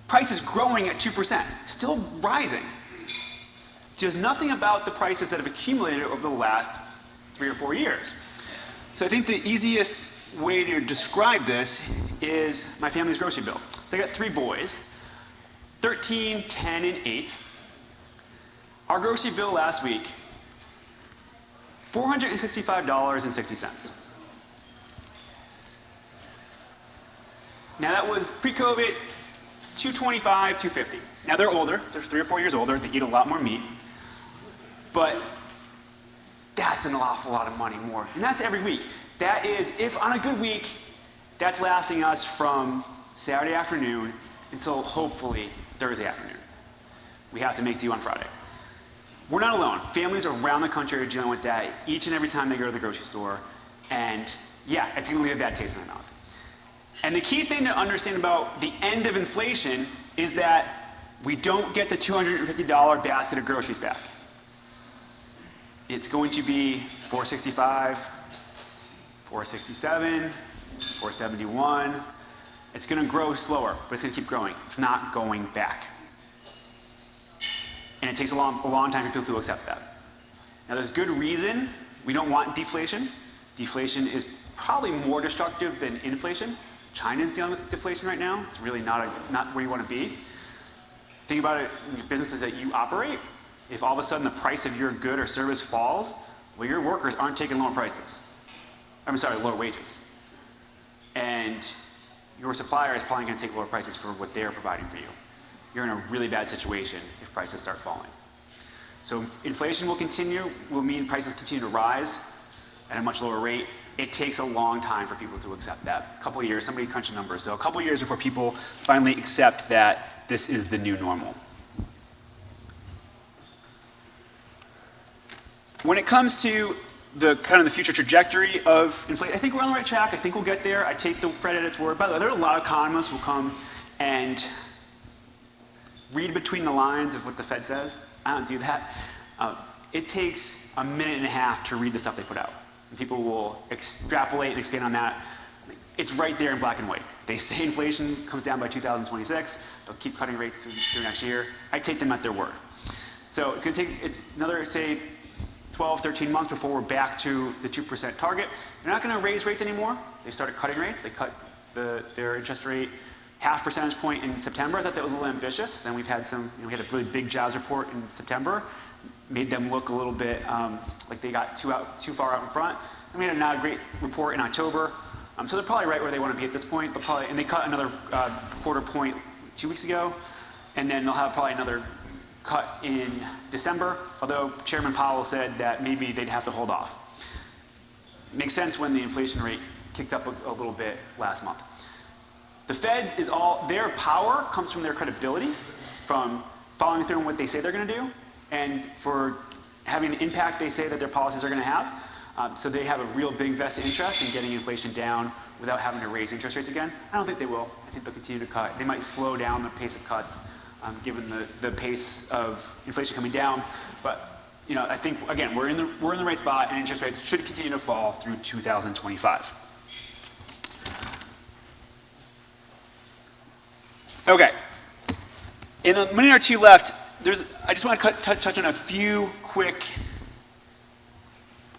prices growing at 2%, still rising. There's nothing about the prices that have accumulated over the last 3 or 4 years. So I think the easiest way to describe this is my family's grocery bill. So I got 3 boys, 13, 10, and 8. Our grocery bill last week, $465.60. Now that was pre-COVID, $225, $250. Now they're older, they're 3 or 4 years older, they eat a lot more meat, but that's an awful lot of money more. And that's every week. That is, if on a good week, that's lasting us from Saturday afternoon until hopefully Thursday afternoon. We have to make do on Friday. We're not alone. Families around the country are dealing with that each and every time they go to the grocery store. And yeah, it's going to leave a bad taste in their mouth. And the key thing to understand about the end of inflation is that we don't get the $250 basket of groceries back. It's going to be $465, $467, $471. It's going to grow slower, but it's going to keep growing. It's not going back. And it takes a long time for people to accept that. Now there's good reason we don't want deflation. Deflation is probably more destructive than inflation. China's dealing with deflation right now. It's really not where you want to be. Think about it in your businesses that you operate. If all of a sudden the price of your good or service falls, well, your workers aren't taking lower prices. Lower wages. And your supplier is probably going to take lower prices for what they're providing for you. You're in a really bad situation if prices start falling. So inflation will mean prices continue to rise at a much lower rate. It takes a long time for people to accept that. A couple of years, somebody crunched the numbers. So a couple of years before people finally accept that this is the new normal. When it comes to the future trajectory of inflation, I think we're on the right track. I think we'll get there. I take the Fed at its word. By the way, there are a lot of economists who will come and read between the lines of what the Fed says. I don't do that. It takes a minute and a half to read the stuff they put out. And people will extrapolate and expand on that. It's right there in black and white. They say inflation comes down by 2026. They'll keep cutting rates through next year. I take them at their word. So it's going to take another, say, 12, 13 months before we're back to the 2% target. They're not going to raise rates anymore. They started cutting rates. They cut their interest rate half percentage point in September. I thought that was a little ambitious. Then we've had we had a really big jobs report in September, made them look a little bit like they got too far out in front. And we had a not great report in October. So they're probably right where they want to be at this point. And they cut another quarter point 2 weeks ago, and then they'll have probably another cut in December, although Chairman Powell said that maybe they'd have to hold off. Makes sense when the inflation rate kicked up a little bit last month. The Fed their power comes from their credibility, from following through on what they say they're going to do, and for having the impact they say that their policies are going to have. So they have a real big vested interest in getting inflation down without having to raise interest rates again. I don't think they will. I think they'll continue to cut. They might slow down the pace of cuts given the pace of inflation coming down. But I think, again, we're in the right spot, and interest rates should continue to fall through 2025. Okay. In a minute or two left, I just want to touch on a few quick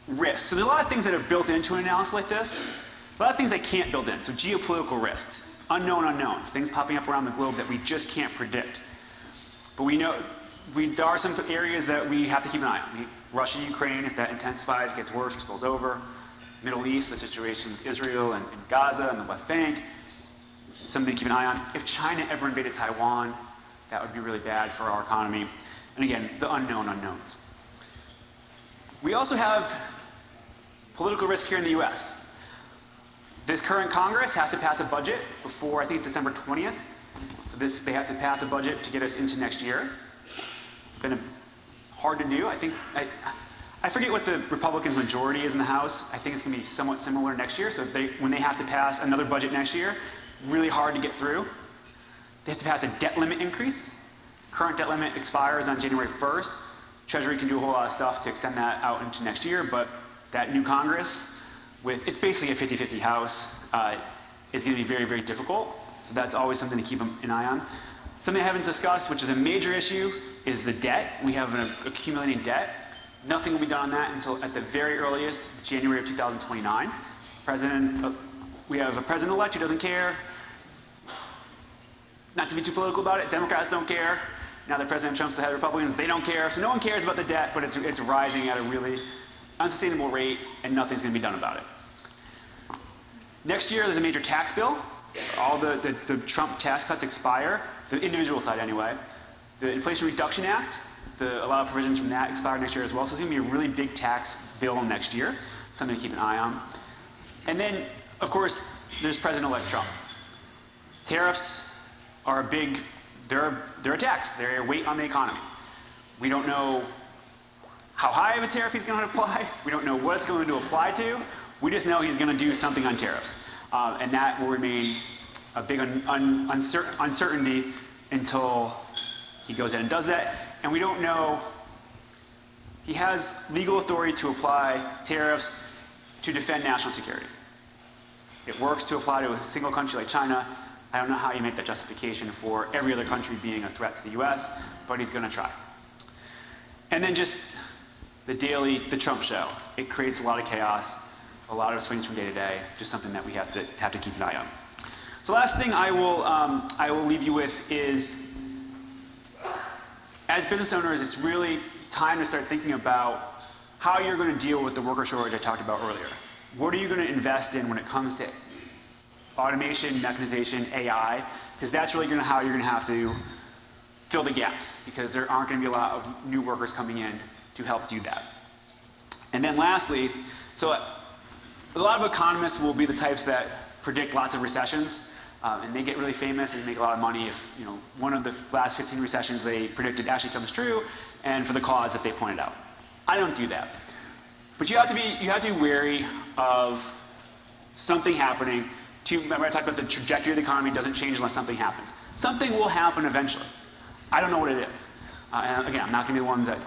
risks. So there's a lot of things that are built into an analysis like this, a lot of things I can't build in. So geopolitical risks, unknown unknowns, things popping up around the globe that we just can't predict. But we know there are some areas that we have to keep an eye on. Russia, Ukraine, if that intensifies, gets worse, or spills over. Middle East, the situation with Israel and Gaza and the West Bank, something to keep an eye on. If China ever invaded Taiwan, that would be really bad for our economy. And again, the unknown unknowns. We also have political risk here in the US. This current Congress has to pass a budget before, I think it's December 20th. So they have to pass a budget to get us into next year. It's been hard to do. I forget what the Republicans' majority is in the House. I think it's going to be somewhat similar next year. So when they have to pass another budget next year, really hard to get through. They have to pass a debt limit increase. Current debt limit expires on January 1st. Treasury can do a whole lot of stuff to extend that out into next year, but that new Congress, it's basically a 50-50 House, is going to be very, very difficult. So that's always something to keep an eye on. Something I haven't discussed, which is a major issue, is the debt. We have an accumulating debt. Nothing will be done on that until, at the very earliest, January of 2029. We have a president-elect who doesn't care. Not to be too political about it, Democrats don't care. Now that President Trump's the head of Republicans, they don't care. So no one cares about the debt, but it's rising at a really unsustainable rate, and nothing's going to be done about it. Next year, there's a major tax bill. All the Trump tax cuts expire, the individual side anyway. The Inflation Reduction Act, a lot of provisions from that expire next year as well. So it's going to be a really big tax bill next year, something to keep an eye on. And then, of course, there's President-elect Trump. Tariffs are they're a tax. They're a weight on the economy. We don't know how high of a tariff he's going to apply. We don't know what it's going to apply to. We just know he's going to do something on tariffs. And that will remain a big uncertainty until he goes in and does that. And we don't know, he has legal authority to apply tariffs to defend national security. It works to apply to a single country like China. I don't know how you make that justification for every other country being a threat to the US, but he's going to try. And then just the Trump show. It creates a lot of chaos, a lot of swings from day to day, just something that we have to keep an eye on. So last thing I will leave you with is, as business owners, it's really time to start thinking about how you're going to deal with the worker shortage I talked about earlier. What are you going to invest in when it comes to automation, mechanization, AI? Because that's really how you're going to have to fill the gaps, because there aren't going to be a lot of new workers coming in to help do that. And then lastly, so a lot of economists will be the types that predict lots of recessions, and they get really famous and make a lot of money if one of the last 15 recessions they predicted actually comes true, and for the cause that they pointed out. I don't do that. But you have to be wary of something happening. Remember I talked about the trajectory of the economy doesn't change unless something happens. Something will happen eventually. I don't know what it is. And again, I'm not going to be the one that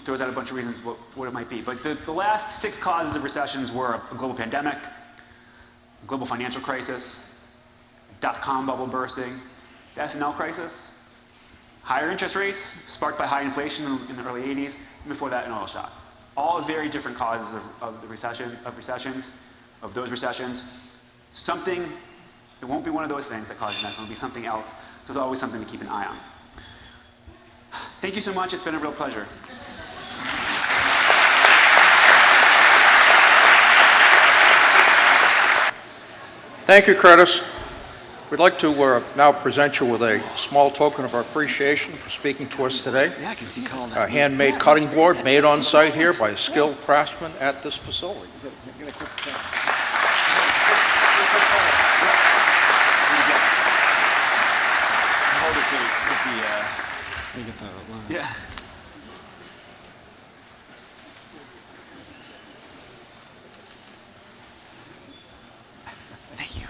throws out a bunch of reasons what it might be. But the last 6 causes of recessions were a global pandemic, a global financial crisis, dot-com bubble bursting, the S&L crisis, higher interest rates sparked by high inflation in the early 80s, and before that, an oil shock. All very different causes of those recessions. Something It won't be one of those things that causes mess. It'll be something else. So there's always something to keep an eye on. Thank you so much. It's been a real pleasure. Thank you, Curtis. We'd like to now present you with a small token of our appreciation for speaking to us today. Yeah, I can see Colin. A handmade cutting board made on site here by a skilled craftsman at this facility. Hold it so we get the line. Yeah. Thank you.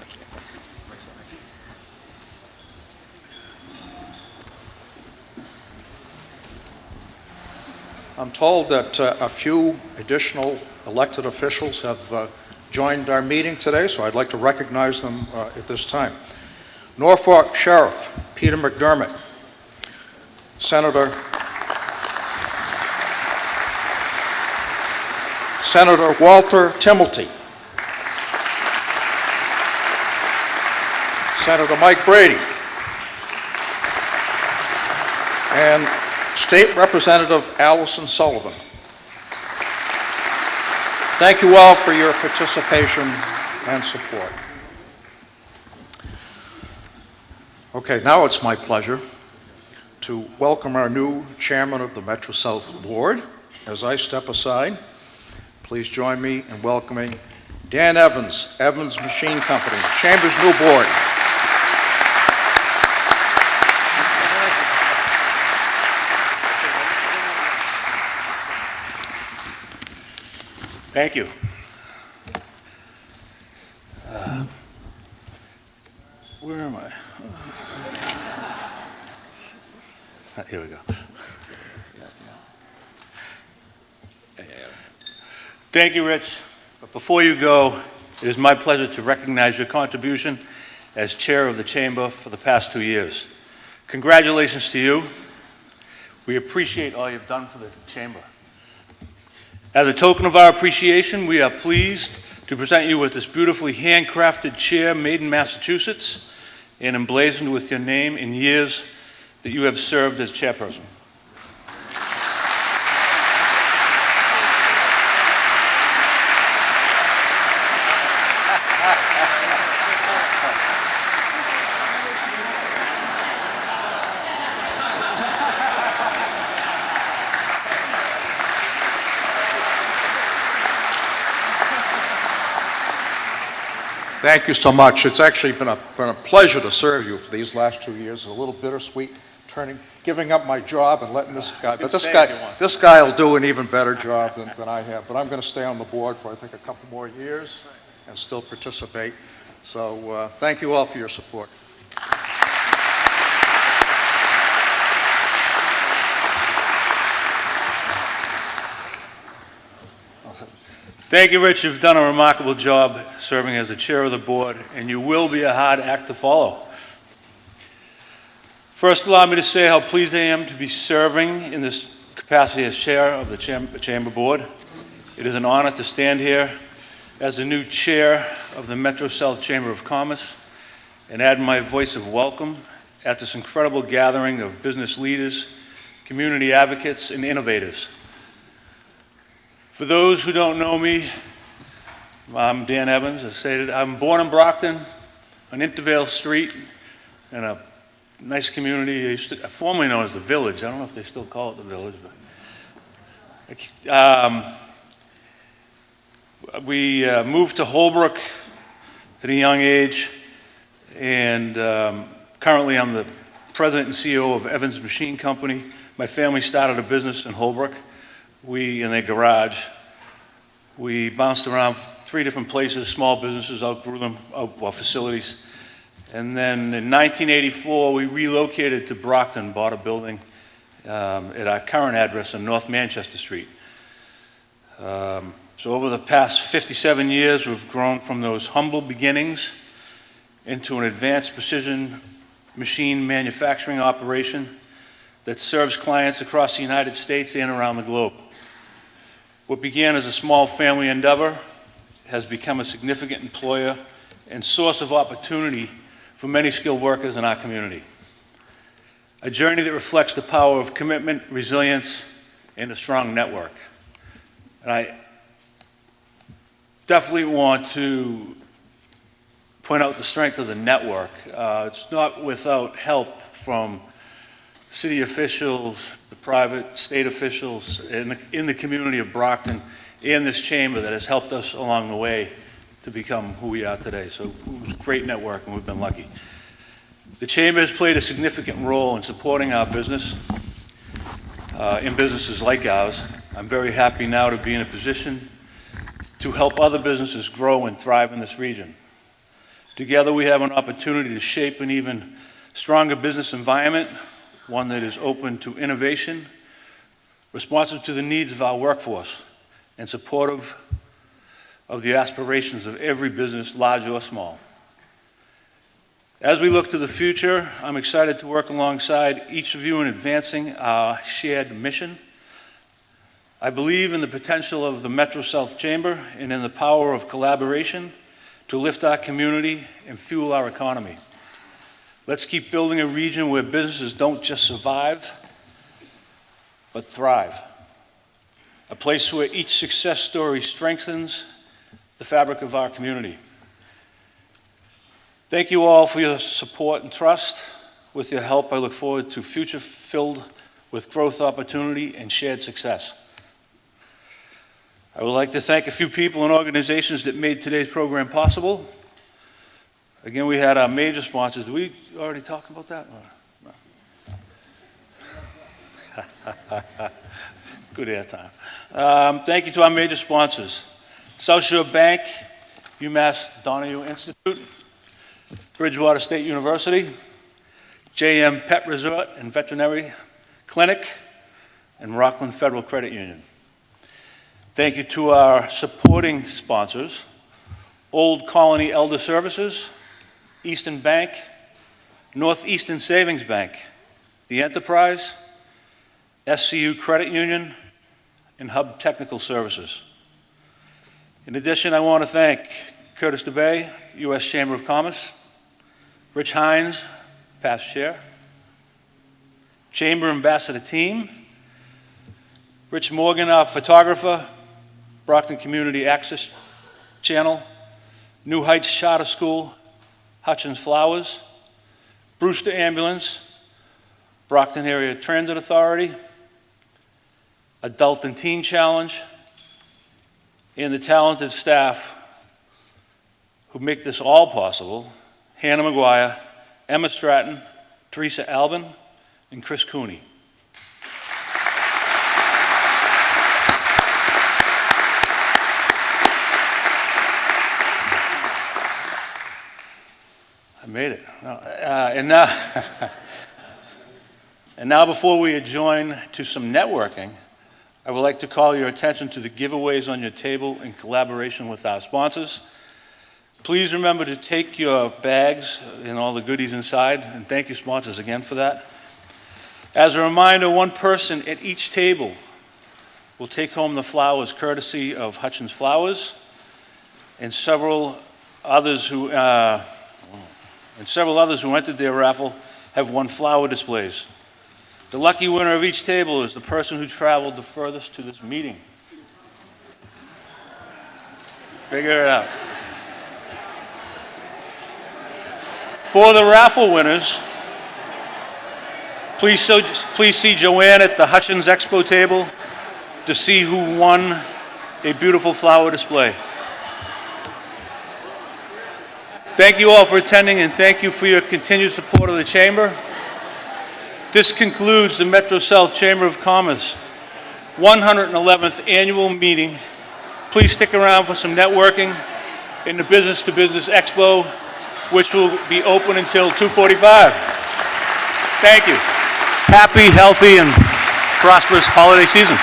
I'm told that a few additional elected officials have joined our meeting today, so I'd like to recognize them at this time. Norfolk Sheriff Peter McDermott, Senator Walter Timilty, Senator Mike Brady, and State Representative Allison Sullivan. Thank you all for your participation and support. Okay, now it's my pleasure to welcome our new chairman of the Metro South Board. As I step aside, please join me in welcoming Dan Evans, Evans Machine Company, Chamber's new board. Thank you. Where am I? Here we go. Thank you, Rich. But before you go, it is my pleasure to recognize your contribution as chair of the Chamber for the past 2 years. Congratulations to you. We appreciate all you've done for the Chamber. As a token of our appreciation, we are pleased to present you with this beautifully handcrafted chair made in Massachusetts and emblazoned with your name and years that you have served as chairperson. Thank you so much. It's actually been a pleasure to serve you for these last 2 years. It's a little bittersweet, giving up my job and letting this guy. But this guy will do an even better job than I have. But I'm going to stay on the board for I think a couple more years and still participate. So thank you all for your support. Thank you, Rich. You've done a remarkable job serving as the chair of the board, and you will be a hard act to follow. First, allow me to say how pleased I am to be serving in this capacity as chair of the Chamber Board. It is an honor to stand here as the new chair of the Metro South Chamber of Commerce and add my voice of welcome at this incredible gathering of business leaders, community advocates, and innovators. For those who don't know me, I'm Dan Evans. As stated, I'm born in Brockton on Intervale Street in a nice community formerly known as the Village. I don't know if they still call it the Village, but we moved to Holbrook at a young age, and currently I'm the president and CEO of Evans Machine Company. My family started a business in Holbrook. In their garage. We bounced around 3 different places, small businesses, outgrew them, facilities. And then in 1984, we relocated to Brockton, bought a building at our current address on North Manchester Street. So over the past 57 years, we've grown from those humble beginnings into an advanced precision machine manufacturing operation that serves clients across the United States and around the globe. What began as a small family endeavor has become a significant employer and source of opportunity for many skilled workers in our community. A journey that reflects the power of commitment, resilience, and a strong network. And I definitely want to point out the strength of the network. It's not without help from city officials, the private state officials in the community of Brockton and this chamber that has helped us along the way to become who we are today. So it was a great network, and we've been lucky. The chamber has played a significant role in supporting our business, in businesses like ours. I'm very happy now to be in a position to help other businesses grow and thrive in this region. Together we have an opportunity to shape an even stronger business environment, one that is open to innovation, responsive to the needs of our workforce, and supportive of the aspirations of every business, large or small. As we look to the future, I'm excited to work alongside each of you in advancing our shared mission. I believe in the potential of the Metro South Chamber and in the power of collaboration to lift our community and fuel our economy. Let's keep building a region where businesses don't just survive, but thrive. A place where each success story strengthens the fabric of our community. Thank you all for your support and trust. With your help, I look forward to a future filled with growth opportunity and shared success. I would like to thank a few people and organizations that made today's program possible. Again, we had our major sponsors. Did we already talk about that? No. Good airtime. Thank you to our major sponsors: South Shore Bank, UMass Donahue Institute, Bridgewater State University, JM Pet Resort and Veterinary Clinic, and Rockland Federal Credit Union. Thank you to our supporting sponsors: Old Colony Elder Services, Eastern Bank, Northeastern Savings Bank, the Enterprise, SCU Credit Union, and Hub Technical Services. In addition, I want to thank Curtis DeBay, U.S. Chamber of Commerce, Rich Hines, past chair, Chamber Ambassador Team, Rich Morgan, our photographer, Brockton Community Access Channel, New Heights Charter School, Hutchins Flowers, Brewster Ambulance, Brockton Area Transit Authority, Adult and Teen Challenge, and the talented staff who make this all possible: Hannah McGuire, Emma Stratton, Teresa Albin, and Chris Cooney. I made it. And now before we adjourn to some networking, I would like to call your attention to the giveaways on your table in collaboration with our sponsors. Please remember to take your bags and all the goodies inside, and thank you, sponsors, again for that. As a reminder, one person at each table will take home the flowers courtesy of Hutchins Flowers, and several others who entered their raffle have won flower displays. The lucky winner of each table is the person who traveled the furthest to this meeting. Figure it out. For the raffle winners, please see Joanne at the Hutchins Expo table to see who won a beautiful flower display. Thank you all for attending, and thank you for your continued support of the Chamber. This concludes the Metro South Chamber of Commerce 111th Annual Meeting. Please stick around for some networking in the Business to Business Expo, which will be open until 2:45. Thank you. Happy, healthy, and prosperous holiday season.